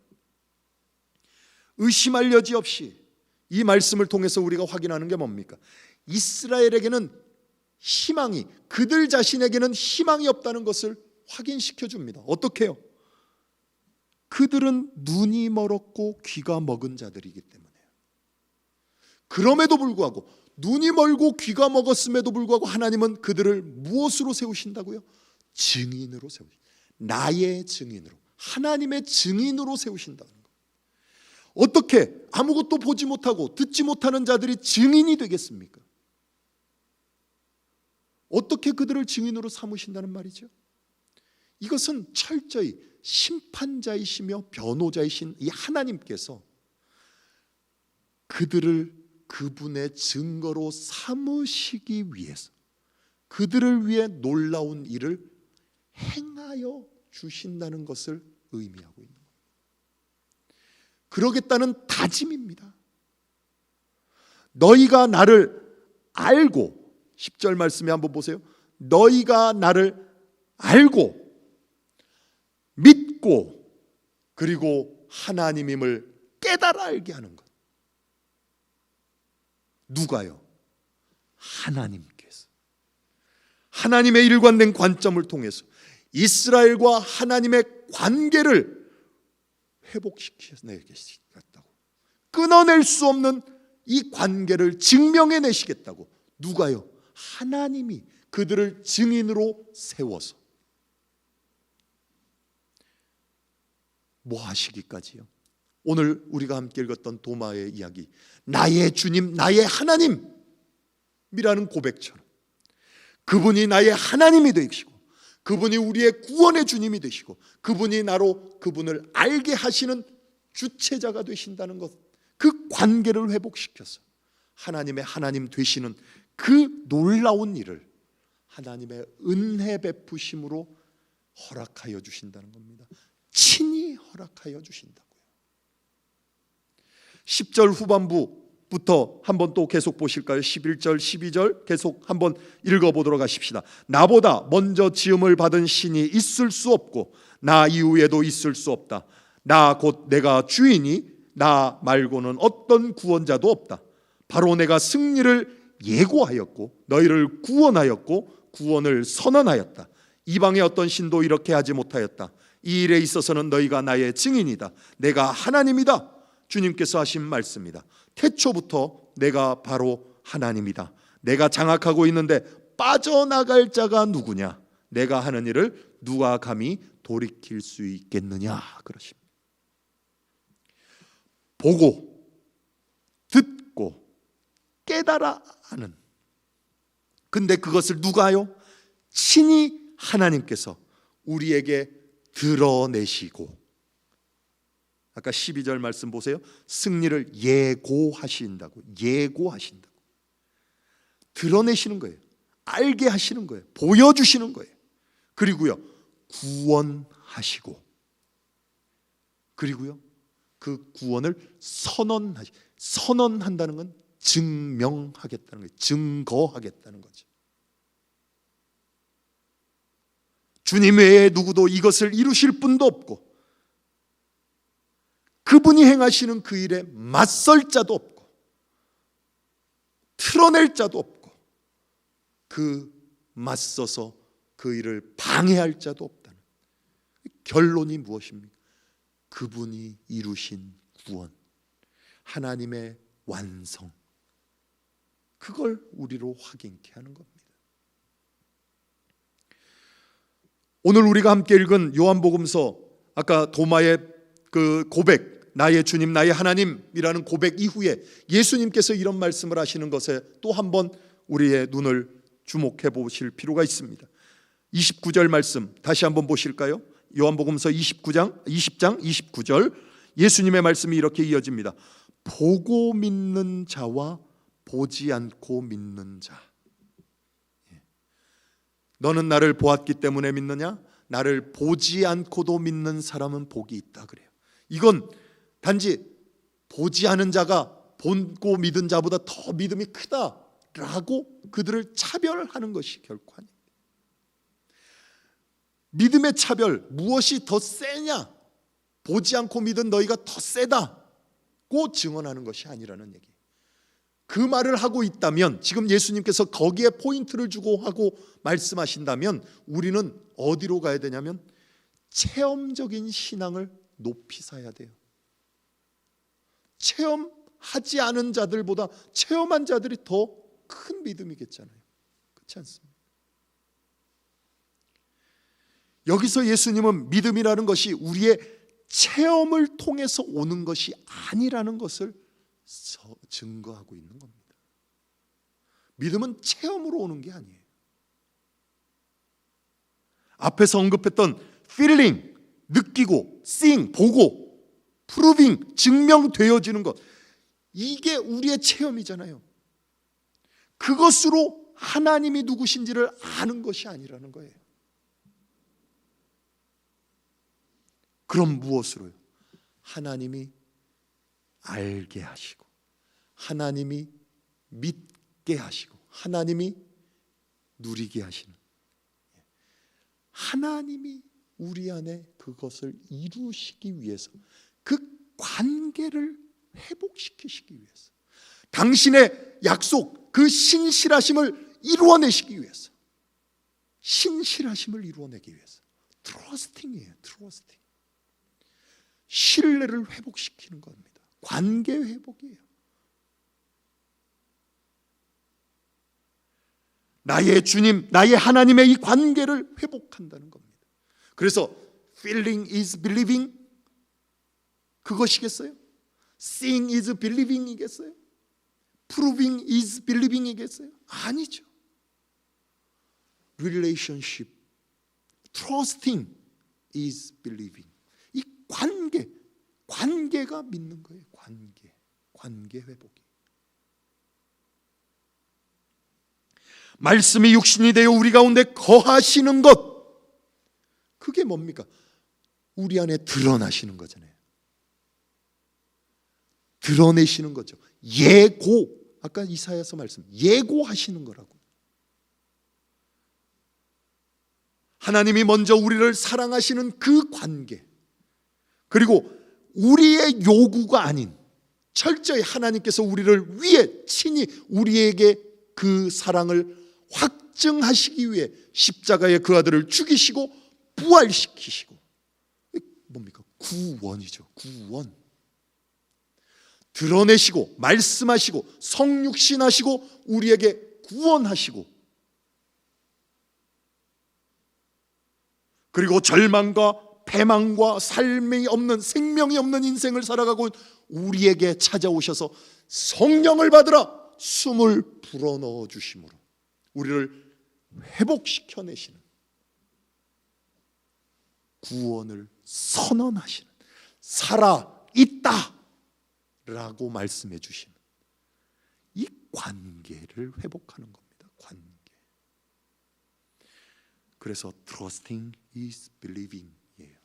의심할 여지 없이 이 말씀을 통해서 우리가 확인하는 게 뭡니까? 이스라엘에게는 희망이, 그들 자신에게는 희망이 없다는 것을 확인시켜 줍니다. 어떻게 해요? 그들은 눈이 멀었고 귀가 먹은 자들이기 때문에 그럼에도 불구하고 눈이 멀고 귀가 먹었음에도 불구하고 하나님은 그들을 무엇으로 세우신다고요? 증인으로 세우신다. 나의 증인으로, 하나님의 증인으로 세우신다는 거예요. 어떻게 아무것도 보지 못하고 듣지 못하는 자들이 증인이 되겠습니까? 어떻게 그들을 증인으로 삼으신다는 말이죠? 이것은 철저히 심판자이시며 변호자이신 이 하나님께서 그들을 그분의 증거로 삼으시기 위해서 그들을 위해 놀라운 일을 행하여 주신다는 것을 의미하고 있는 거예요. 그러겠다는 다짐입니다. 너희가 나를 알고, 10절 말씀에 한번 보세요. 너희가 나를 알고 믿고 그리고 하나님임을 깨달아 알게 하는 것. 누가요? 하나님께서 하나님의 일관된 관점을 통해서 이스라엘과 하나님의 관계를 회복시켜내겠다고, 끊어낼 수 없는 이 관계를 증명해내시겠다고. 누가요? 하나님이 그들을 증인으로 세워서 뭐 하시기까지요? 오늘 우리가 함께 읽었던 도마의 이야기, 나의 주님, 나의 하나님이라는 고백처럼 그분이 나의 하나님이 되시고 그분이 우리의 구원의 주님이 되시고 그분이 나로 그분을 알게 하시는 주체자가 되신다는 것, 그 관계를 회복시켜서 하나님의 하나님 되시는 그 놀라운 일을 하나님의 은혜 베푸심으로 허락하여 주신다는 겁니다. 친히 허락하여 주신다고요. 10절 후반부부터 한번 또 계속 보실까요? 11절, 12절 계속 한번 읽어보도록 하십시다. 나보다 먼저 지음을 받은 신이 있을 수 없고 나 이후에도 있을 수 없다. 나 곧 내가 주이니 나 말고는 어떤 구원자도 없다. 바로 내가 승리를 예고하였고 너희를 구원하였고 구원을 선언하였다. 이방의 어떤 신도 이렇게 하지 못하였다. 이 일에 있어서는 너희가 나의 증인이다. 내가 하나님이다. 주님께서 하신 말씀이다. 태초부터 내가 바로 하나님이다. 내가 장악하고 있는데 빠져나갈 자가 누구냐? 내가 하는 일을 누가 감히 돌이킬 수 있겠느냐? 그러십니다. 보고 듣고 깨달아 하는, 근데 그것을 누가요? 친히 하나님께서 우리에게 드러내시고, 아까 12절 말씀 보세요. 승리를 예고하신다고, 예고하신다고. 드러내시는 거예요. 알게 하시는 거예요. 보여주시는 거예요. 그리고요, 구원하시고, 그리고요, 그 구원을 선언한다는 건 증명하겠다는 거예요. 증거하겠다는 거죠. 주님 외에 누구도 이것을 이루실 분도 없고 그분이 행하시는 그 일에 맞설 자도 없고 틀어낼 자도 없고 그 맞서서 그 일을 방해할 자도 없다는 결론이 무엇입니까? 그분이 이루신 구원, 하나님의 완성, 그걸 우리로 확인케 하는 겁니다. 오늘 우리가 함께 읽은 요한복음서, 아까 도마의 그 고백, 나의 주님 나의 하나님이라는 고백 이후에 예수님께서 이런 말씀을 하시는 것에 또 한 번 우리의 눈을 주목해 보실 필요가 있습니다. 29절 말씀 다시 한번 보실까요? 요한복음서 20장 29절 예수님의 말씀이 이렇게 이어집니다. 보고 믿는 자와 보지 않고 믿는 자. 너는 나를 보았기 때문에 믿느냐? 나를 보지 않고도 믿는 사람은 복이 있다 그래요. 이건 단지 보지 않은 자가 보고 믿은 자보다 더 믿음이 크다라고 그들을 차별하는 것이 결코 아닙니다. 믿음의 차별, 무엇이 더 세냐? 보지 않고 믿은 너희가 더 세다고 증언하는 것이 아니라는 얘기. 그 말을 하고 있다면, 지금 예수님께서 거기에 포인트를 주고 하고 말씀하신다면 우리는 어디로 가야 되냐면 체험적인 신앙을 높이 사야 돼요. 체험하는 하지 않은 자들보다 체험한 자들이 더 큰 믿음이겠잖아요. 그렇지 않습니까? 여기서 예수님은 믿음이라는 것이 우리의 체험을 통해서 오는 것이 아니라는 것을 증거하고 있는 겁니다. 믿음은 체험으로 오는 게 아니에요. 앞에서 언급했던 feeling, 느끼고, seeing, 보고, proving, 증명되어지는 것, 이게 우리의 체험이잖아요. 그것으로 하나님이 누구신지를 아는 것이 아니라는 거예요. 그럼 무엇으로요? 하나님이 알게 하시고, 하나님이 믿게 하시고, 하나님이 누리게 하시는, 하나님이 우리 안에 그것을 이루시기 위해서, 그 관계를 회복시키시기 위해서, 당신의 약속, 그 신실하심을 이루어내시기 위해서, 신실하심을 이루어내기 위해서, 트러스팅이에요. 트러스팅. 신뢰를 회복시키는 겁니다. 관계 회복이에요. 나의 주님, 나의 하나님의 이 관계를 회복한다는 겁니다. 그래서 feeling is believing, 그것이겠어요? seeing is believing이겠어요? proving is believing이겠어요? 아니죠. relationship, trusting is believing. 이 관계가 믿는 거예요. 관계 회복이. 말씀이 육신이 되어 우리 가운데 거하시는 것, 그게 뭡니까? 우리 안에 드러나시는 거잖아요. 드러내시는 거죠. 아까 이사야서 말씀, 예고하시는 거라고. 하나님이 먼저 우리를 사랑하시는 그 관계, 그리고 우리의 요구가 아닌 철저히 하나님께서 우리를 위해 친히 우리에게 그 사랑을 확증하시기 위해 십자가에 그 아들을 죽이시고 부활시키시고, 뭡니까? 구원이죠. 구원. 드러내시고 말씀하시고 성육신하시고 우리에게 구원하시고, 그리고 절망과 패망과 삶이 없는, 생명이 없는 인생을 살아가고 우리에게 찾아오셔서 성령을 받으라 숨을 불어넣어 주심으로 우리를 회복시켜내시는, 구원을 선언하시는, 살아있다 라고 말씀해 주시는 이 관계를 회복하는 겁니다. 관계. 그래서 trusting is believing이에요.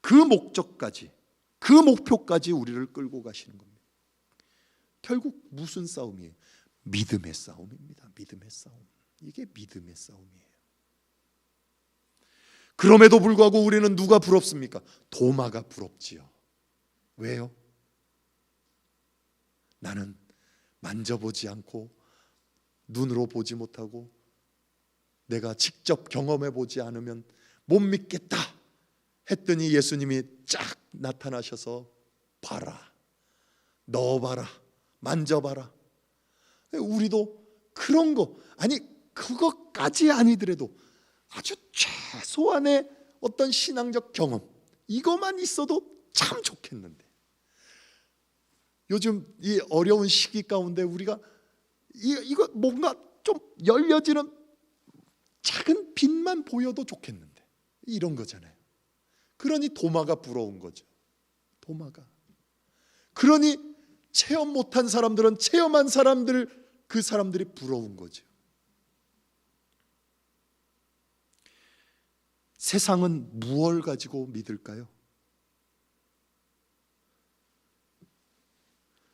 그 목적까지, 그 목표까지 우리를 끌고 가시는 겁니다. 결국 무슨 싸움이에요? 믿음의 싸움입니다. 믿음의 싸움. 이게 믿음의 싸움이에요. 그럼에도 불구하고 우리는 누가 부럽습니까? 도마가 부럽지요. 왜요? 나는 만져보지 않고 눈으로 보지 못하고 내가 직접 경험해 보지 않으면 못 믿겠다 했더니 예수님이 쫙 나타나셔서 봐라, 넣어봐라, 만져봐라. 우리도 그런 거, 아니 그것까지 아니더라도 아주 최소한의 어떤 신앙적 경험, 이것만 있어도 참 좋겠는데, 요즘 이 어려운 시기 가운데 우리가 이거 뭔가 좀 열려지는 작은 빛만 보여도 좋겠는데, 이런 거잖아요. 그러니 도마가 부러운 거죠. 도마가. 그러니 체험 못한 사람들은 체험한 사람들, 그 사람들이 부러운 거죠. 세상은 무엇을 가지고 믿을까요?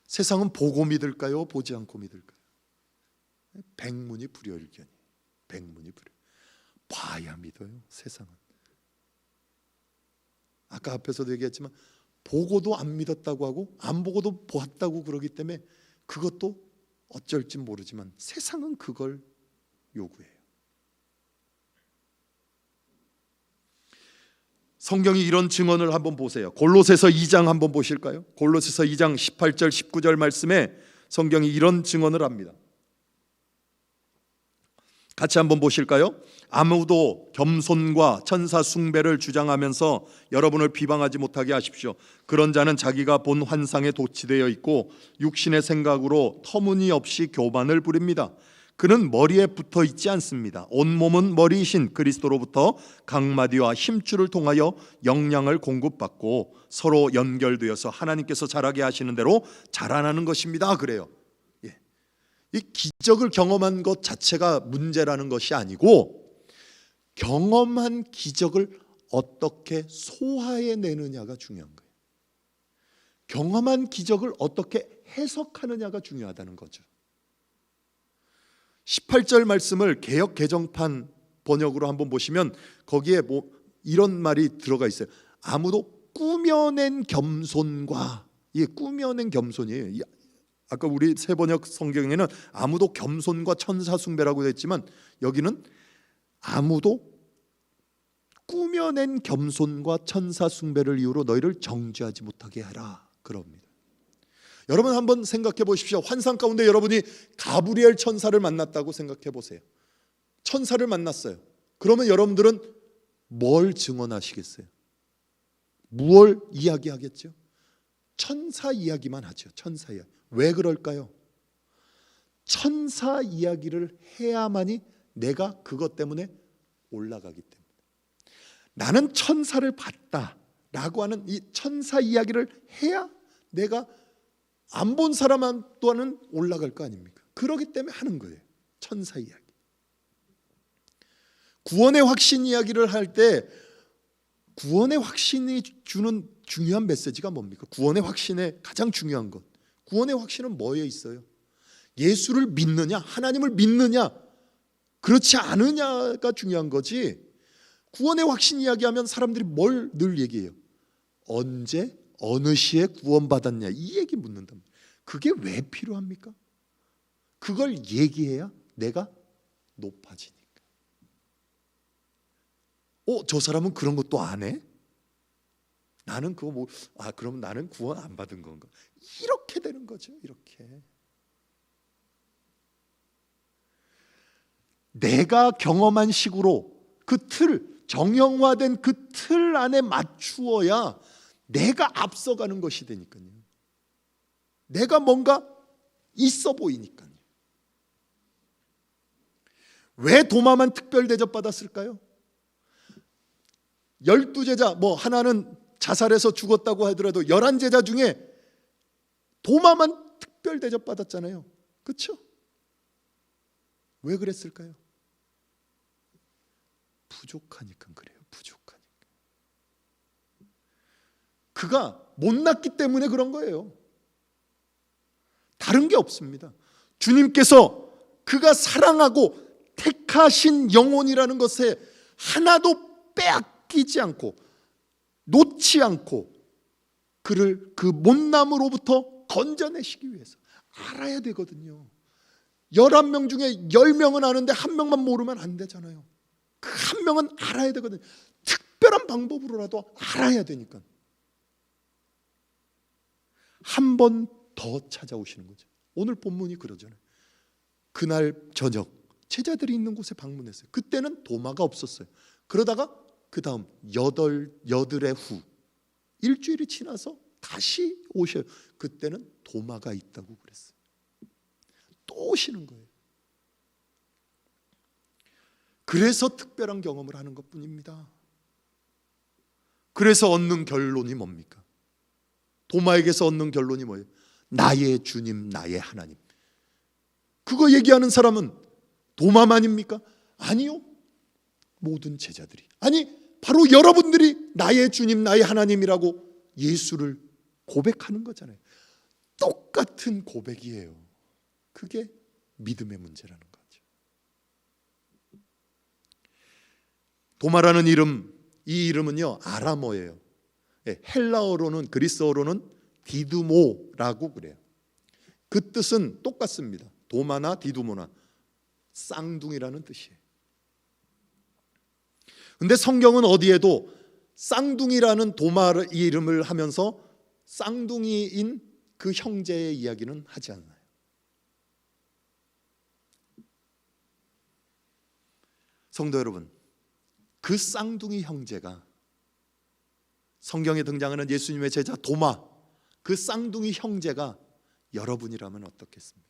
세상은 보고 믿을까요? 보지 않고 믿을까요? 백문이 불여일견이. 백문이 불여. 봐야 믿어요. 세상은. 아까 앞에서도 얘기했지만 보고도 안 믿었다고 하고 안 보고도 보았다고 그러기 때문에 그것도 어쩔지 모르지만 세상은 그걸 요구해요. 성경이 이런 증언을 한번 보세요. 골로새서 2장 한번 보실까요? 골로새서 2장 18절 19절 말씀에 성경이 이런 증언을 합니다. 같이 한번 보실까요? 아무도 겸손과 천사 숭배를 주장하면서 여러분을 비방하지 못하게 하십시오. 그런 자는 자기가 본 환상에 도취되어 있고 육신의 생각으로 터무니없이 교만을 부립니다. 그는 머리에 붙어 있지 않습니다. 온몸은 머리이신 그리스도로부터 각마디와 힘줄을 통하여 영양을 공급받고 서로 연결되어서 하나님께서 자라게 하시는 대로 자라나는 것입니다. 그래요. 이 기적을 경험한 것 자체가 문제라는 것이 아니고 경험한 기적을 어떻게 소화해내느냐가 중요한 거예요. 경험한 기적을 어떻게 해석하느냐가 중요하다는 거죠. 18절 말씀을 개역 개정판 번역으로 한번 보시면 거기에 뭐 이런 말이 들어가 있어요. 아무도 꾸며낸 겸손과, 이게 꾸며낸 겸손이에요. 아까 우리 새번역 성경에는 아무도 겸손과 천사 숭배라고 했지만 여기는 아무도 꾸며낸 겸손과 천사 숭배를 이유로 너희를 정죄하지 못하게 하라 그럽니다. 여러분 한번 생각해 보십시오. 환상 가운데 여러분이 가브리엘 천사를 만났다고 생각해 보세요. 천사를 만났어요. 그러면 여러분들은 뭘 증언하시겠어요? 무엇을 이야기하겠죠? 천사 이야기만 하죠. 천사 이야기. 왜 그럴까요? 천사 이야기를 해야만이 내가 그것 때문에 올라가기 때문에. 나는 천사를 봤다라고 하는 이 천사 이야기를 해야 내가 안 본 사람 또한은 올라갈 거 아닙니까? 그러기 때문에 하는 거예요. 천사 이야기. 구원의 확신 이야기를 할 때 구원의 확신이 주는 중요한 메시지가 뭡니까? 구원의 확신의 가장 중요한 것. 구원의 확신은 뭐에 있어요? 예수를 믿느냐, 하나님을 믿느냐, 그렇지 않으냐가 중요한 거지. 구원의 확신 이야기하면 사람들이 뭘 늘 얘기해요? 언제, 어느 시에 구원받았냐 이 얘기 묻는다. 그게 왜 필요합니까? 그걸 얘기해야 내가 높아지니까. 저 사람은 그런 것도 안 해? 나는 그거 그럼 나는 구원 안 받은 건가? 이렇게 되는 거죠. 이렇게 내가 경험한 식으로 그 틀, 정형화된 그 틀 안에 맞추어야 내가 앞서가는 것이 되니까요. 내가 뭔가 있어 보이니까요. 왜 도마만 특별 대접 받았을까요? 12제자 하나는 자살해서 죽었다고 하더라도 11제자 중에 도마만 특별 대접 받았잖아요. 그렇죠? 왜 그랬을까요? 부족하니까 그래요. 부족하니까. 그가 못났기 때문에 그런 거예요. 다른 게 없습니다. 주님께서 그가 사랑하고 택하신 영혼이라는 것에 하나도 빼앗기지 않고 놓지 않고 그를 그 못남으로부터 건져내시기 위해서 알아야 되거든요. 11명 중에 10명은 아는데 한 명만 모르면 안 되잖아요. 그 한 명은 알아야 되거든요. 특별한 방법으로라도 알아야 되니까. 한 번 더 찾아오시는 거죠. 오늘 본문이 그러잖아요. 그날 저녁 제자들이 있는 곳에 방문했어요. 그때는 도마가 없었어요. 그러다가 그 다음 여덟의 후 일주일이 지나서 다시 오셔요. 그때는 도마가 있다고 그랬어요. 또 오시는 거예요. 그래서 특별한 경험을 하는 것뿐입니다. 그래서 얻는 결론이 뭡니까? 도마에게서 얻는 결론이 뭐예요? 나의 주님, 나의 하나님. 그거 얘기하는 사람은 도마만입니까? 아니요. 모든 제자들이, 아니 바로 여러분들이 나의 주님, 나의 하나님이라고 예수를 고백하는 거잖아요. 똑같은 고백이에요. 그게 믿음의 문제라는 거죠. 도마라는 이름, 이 이름은요 아람어예요. 헬라어로는, 그리스어로는 디두모라고 그래요. 그 뜻은 똑같습니다. 도마나 디두모나 쌍둥이라는 뜻이에요. 근데 성경은 어디에도 쌍둥이라는 도마의 이름을 하면서 쌍둥이인 그 형제의 이야기는 하지 않나요? 성도 여러분, 그 쌍둥이 형제가 성경에 등장하는 예수님의 제자 도마, 그 쌍둥이 형제가 여러분이라면 어떻겠습니까?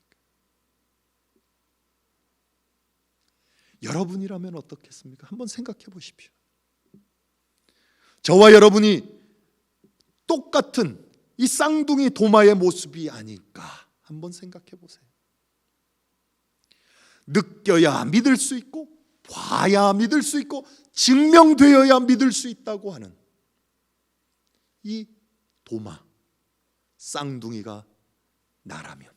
여러분이라면 어떻겠습니까? 한번 생각해 보십시오. 저와 여러분이 똑같은 이 쌍둥이 도마의 모습이 아닐까 한번 생각해 보세요. 느껴야 믿을 수 있고, 봐야 믿을 수 있고, 증명되어야 믿을 수 있다고 하는 이 도마, 쌍둥이가 나라면,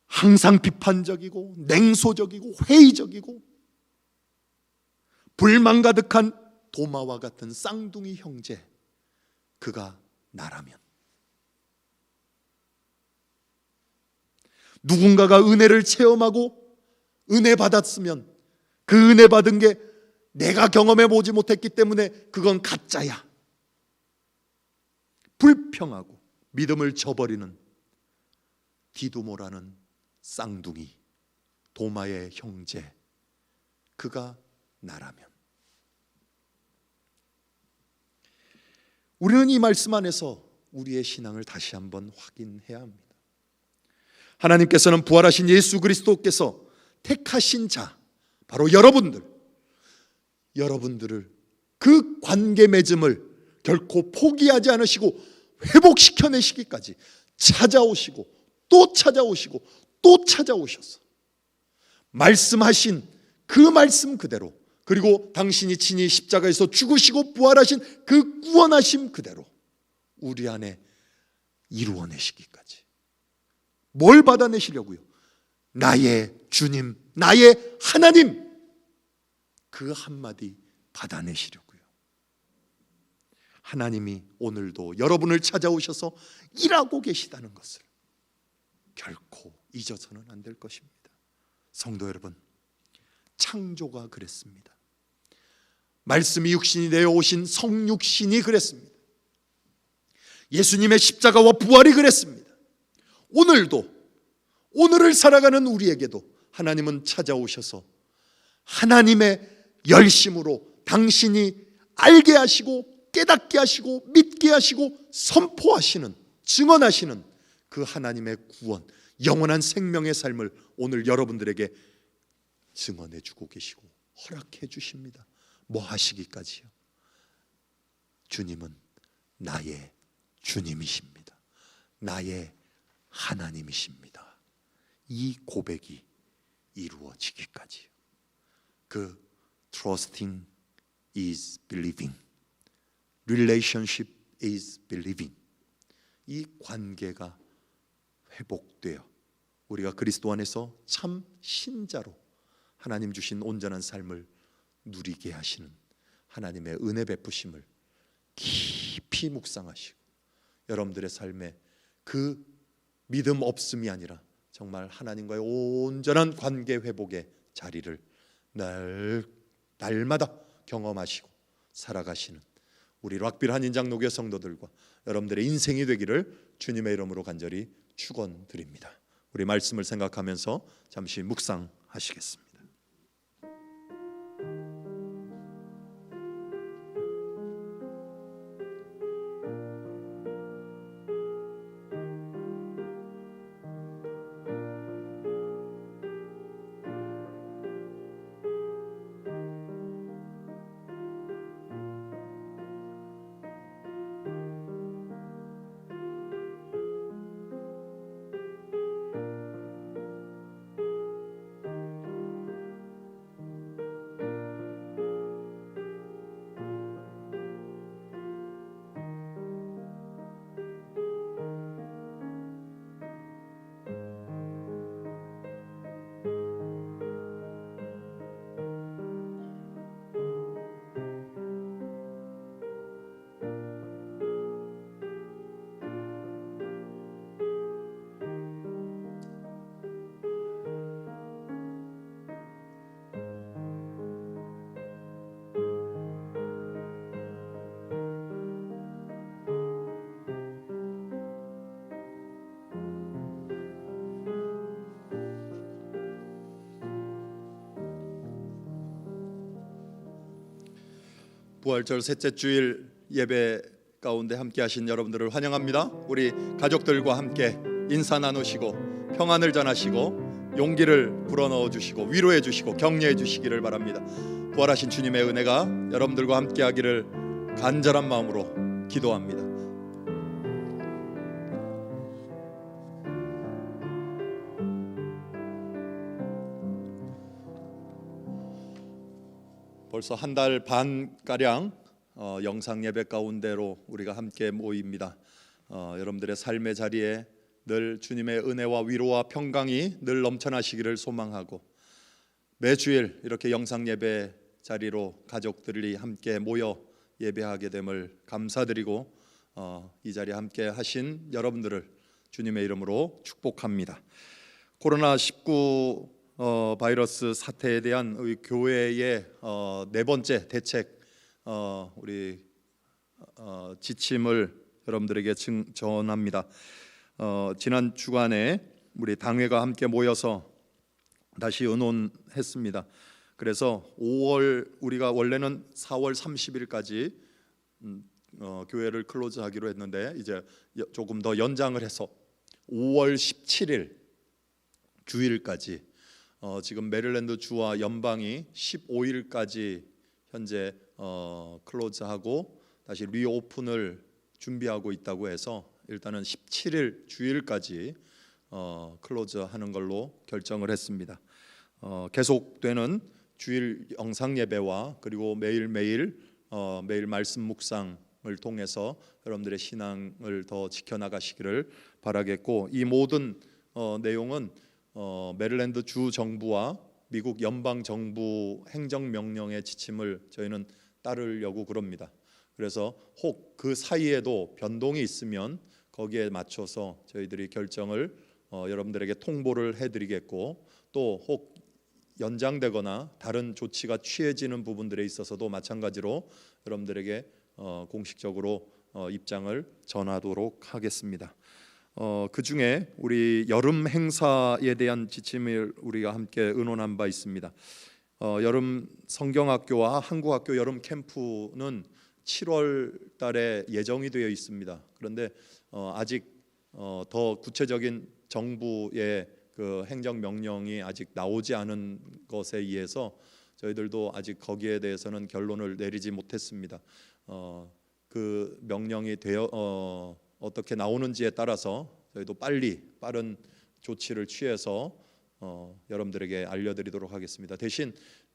항상 비판적이고 냉소적이고 회의적이고 불만 가득한 도마와 같은 쌍둥이 형제, 그가 나라면, 누군가가 은혜를 체험하고 은혜 받았으면 그 은혜 받은 게 내가 경험해 보지 못했기 때문에 그건 가짜야, 불평하고 믿음을 저버리는 디두모라는 쌍둥이 도마의 형제, 그가 나라면, 우리는 이 말씀 안에서 우리의 신앙을 다시 한번 확인해야 합니다. 하나님께서는 부활하신 예수 그리스도께서 택하신 자, 바로 여러분들을 그 관계 맺음을 결코 포기하지 않으시고 회복시켜내시기까지 찾아오시고 또 찾아오시고 또 찾아오셔서 말씀하신 그 말씀 그대로, 그리고 당신이 친히 십자가에서 죽으시고 부활하신 그 구원하심 그대로 우리 안에 이루어내시기까지. 뭘 받아내시려고요? 나의 주님, 나의 하나님, 그 한마디 받아내시려고요. 하나님이 오늘도 여러분을 찾아오셔서 일하고 계시다는 것을 결코 잊어서는 안 될 것입니다. 성도 여러분, 창조가 그랬습니다. 말씀이 육신이 되어 오신 성육신이 그랬습니다. 예수님의 십자가와 부활이 그랬습니다. 오늘도, 오늘을 살아가는 우리에게도 하나님은 찾아오셔서 하나님의 열심으로 당신이 알게 하시고 깨닫게 하시고 믿게 하시고 선포하시는, 증언하시는 그 하나님의 구원, 영원한 생명의 삶을 오늘 여러분들에게 증언해 주고 계시고 허락해 주십니다. 뭐 하시기까지요? 주님은 나의 주님이십니다. 나의 하나님이십니다. 이 고백이 이루어지기까지요. 그 trusting is believing, relationship is believing, 이 관계가 회복되어 우리가 그리스도 안에서 참 신자로 하나님 주신 온전한 삶을 누리게 하시는 하나님의 은혜 베푸심을 깊이 묵상하시고, 여러분들의 삶에 그 믿음 없음이 아니라 정말 하나님과의 온전한 관계 회복의 자리를 날마다 경험하시고 살아가시는 우리 락빌 한인장로교회 성도들과 여러분들의 인생이 되기를 주님의 이름으로 간절히 축원드립니다. 우리 말씀을 생각하면서 잠시 묵상하시겠습니다. 부활절 셋째 주일 예배 가운데 함께 하신 여러분들을 환영합니다. 우리 가족들과 함께 인사 나누시고 평안을 전하시고 용기를 불어넣어 주시고 위로해 주시고 격려해 주시기를 바랍니다. 부활하신 주님의 은혜가 여러분들과 함께 하기를 간절한 마음으로 기도합니다. 벌써 한 달 반 가량 영상 예배 가운데로 우리가 함께 모입니다. 여러분들의 삶의 자리에 늘 주님의 은혜와 위로와 평강이 늘 넘쳐나시기를 소망하고, 매주일 이렇게 영상 예배 자리로 가족들이 함께 모여 예배하게 됨을 감사드리고, 이 자리에 함께 하신 여러분들을 주님의 이름으로 축복합니다. 코로나19 바이러스 사태에 대한 우리 교회의 네 번째 대책 우리 지침을 여러분들에게 전합니다. 지난 주간에 우리 당회가 함께 모여서 다시 의논했습니다. 그래서 5월 우리가 원래는 4월 30일까지 교회를 클로즈하기로 했는데 이제 조금 더 연장을 해서 5월 17일 주일까지 지금 메릴랜드 주와 연방이 15일까지 현재 클로즈하고 다시 리오픈을 준비하고 있다고 해서 일단은 17일 주일까지 클로즈하는 걸로 결정을 했습니다. 계속되는 주일 영상 예배와 그리고 매일매일 말씀 묵상을 통해서 여러분들의 신앙을 더 지켜나가시기를 바라겠고, 이 모든 내용은 메릴랜드 주 정부와 미국 연방 정부 행정명령의 지침을 저희는 따르려고 그럽니다. 그래서 혹 그 사이에도 변동이 있으면 거기에 맞춰서 저희들이 결정을 여러분들에게 통보를 해드리겠고, 또 혹 연장되거나 다른 조치가 취해지는 부분들에 있어서도 마찬가지로 여러분들에게 공식적으로 입장을 전하도록 하겠습니다. 그 중에 우리 여름 행사에 대한 지침을 우리가 함께 의논한 바 있습니다. 여름 성경학교와 한국학교 여름 캠프는 7월 달에 예정이 되어 있습니다. 그런데 아직 더 구체적인 정부의 그 행정 명령이 아직 나오지 않은 것에 의해서 저희들도 아직 거기에 대해서는 결론을 내리지 못했습니다. 그 명령이 어떻게 나오는지에 따라서 저희도 빠른 조치를 취해서 여러분들에게 알려드리도록 하겠습니다. 대신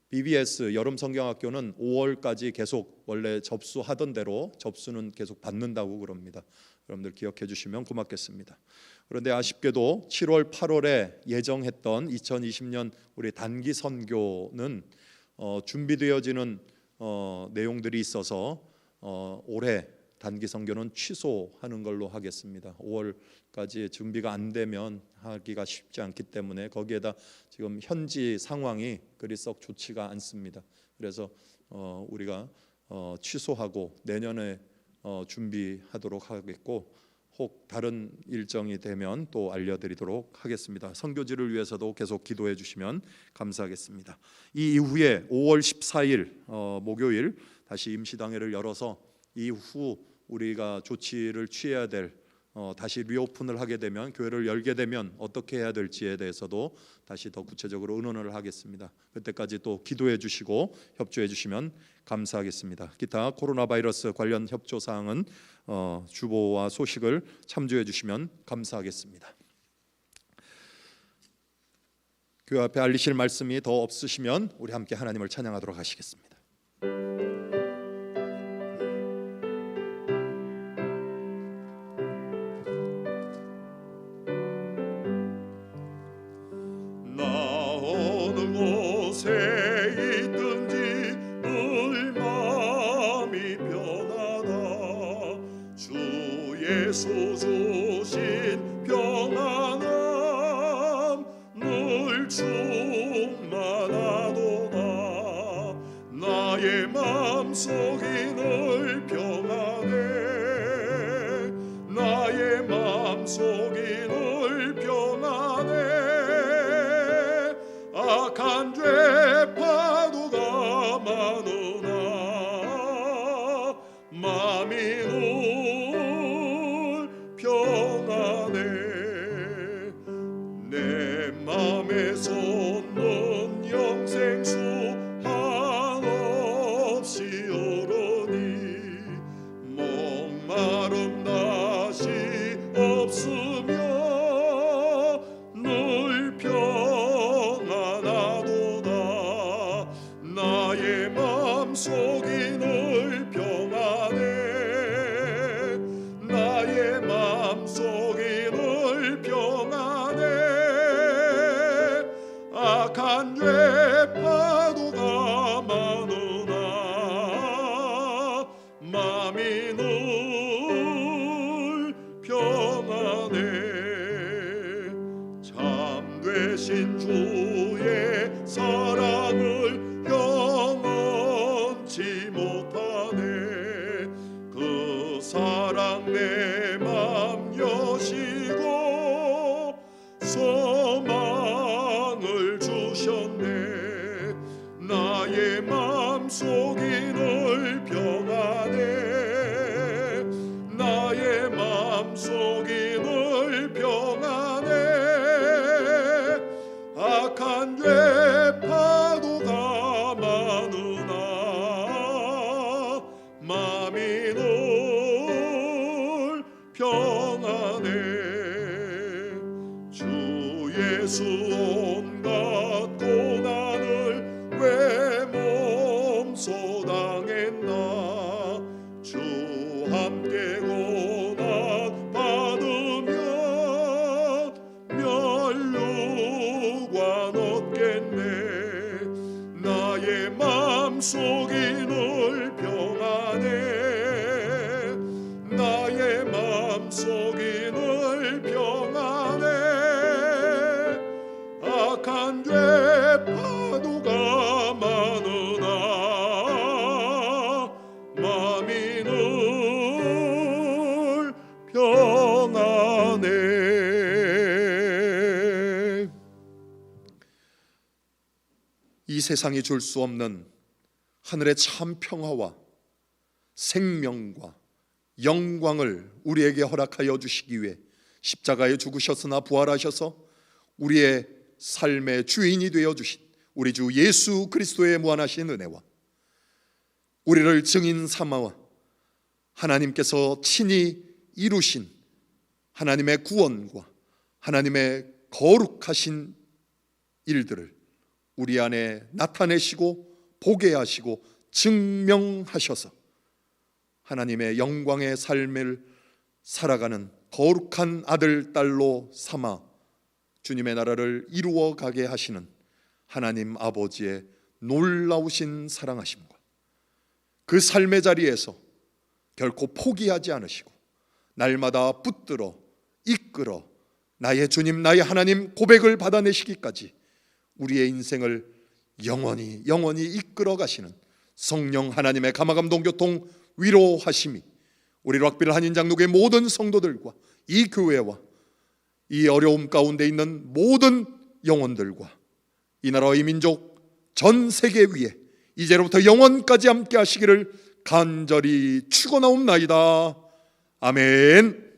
BBS 여름 성경학교는 5월까지 계속 원래 접수하던 대로 접수는 계속 받는다고 그럽니다. 여러분들 기억해 주시면 고맙겠습니다. 그런데 아쉽게도 7월 8월에 예정했던 2020년 우리 단기 선교는 준비되어지는 내용들이 있어서 올해 단기 선교는 취소하는 걸로 하겠습니다. 5월까지 준비가 안 되면 하기가 쉽지 않기 때문에, 거기에다 지금 현지 상황이 그리 썩 좋지가 않습니다. 그래서 우리가 취소하고 내년에 준비하도록 하겠고, 혹 다른 일정이 되면 또 알려드리도록 하겠습니다. 선교지를 위해서도 계속 기도해 주시면 감사하겠습니다. 이 이후에 5월 14일 목요일 다시 임시당회를 열어서 이후 우리가 조치를 취해야 될 다시 리오픈을 하게 되면, 교회를 열게 되면 어떻게 해야 될지에 대해서도 다시 더 구체적으로 의논을 하겠습니다. 그때까지 또 기도해 주시고 협조해 주시면 감사하겠습니다. 기타 코로나 바이러스 관련 협조 사항은 주보와 소식을 참조해 주시면 감사하겠습니다. 교회 앞에 알리실 말씀이 더 없으시면 우리 함께 하나님을 찬양하도록 하시겠습니다. 예수 주신 평안함 늘 충만하도다. 나의 마음속이 늘 평안해. 나의 마음속이 늘 평안해. 악한 죄 파도가 많으나 맘속이 늘 평안해 악한 죄 파도가 많으나 맘이 늘 평안해 참 되신 주의 사랑을 영원치 못하네 그 사랑 내 맘 여시고 소망을 주셨네 나의 맘속이 늘 평안해 나의 맘속이 늘 평안해 악한 죄 파도가 많으나 맘이 늘 평안해 주 예수 온갖 고난을 왜 몸소 당했나 주 함께 고난 받으면 멸류관 얻겠네 나의 맘속이 늘 평안해 나의 맘속이 늘 평안해 악한 죄 파도가 많으나 맘이 늘 평안해 이 세상이 줄 수 없는 하늘의 참 평화와 생명과 영광을 우리에게 허락하여 주시기 위해 십자가에 죽으셨으나 부활하셔서 우리의 삶의 주인이 되어 주신 우리 주 예수 그리스도의 무한하신 은혜와 우리를 증인 삼아 하나님께서 친히 이루신 하나님의 구원과 하나님의 거룩하신 일들을 우리 안에 나타내시고 보게 하시고 증명하셔서 하나님의 영광의 삶을 살아가는 거룩한 아들, 딸로 삼아 주님의 나라를 이루어 가게 하시는 하나님 아버지의 놀라우신 사랑하심과 그 삶의 자리에서 결코 포기하지 않으시고 날마다 붙들어 이끌어 나의 주님 나의 하나님 고백을 받아내시기까지 우리의 인생을 영원히 이끌어 가시는 성령 하나님의 감화감동 교통 위로하심이 우리 락빌 한인장로교의 모든 성도들과 이 교회와 이 어려움 가운데 있는 모든 영혼들과 이 나라의 민족 전 세계 위에 이제로부터 영원까지 함께 하시기를 간절히 축원하옵나이다. 아멘.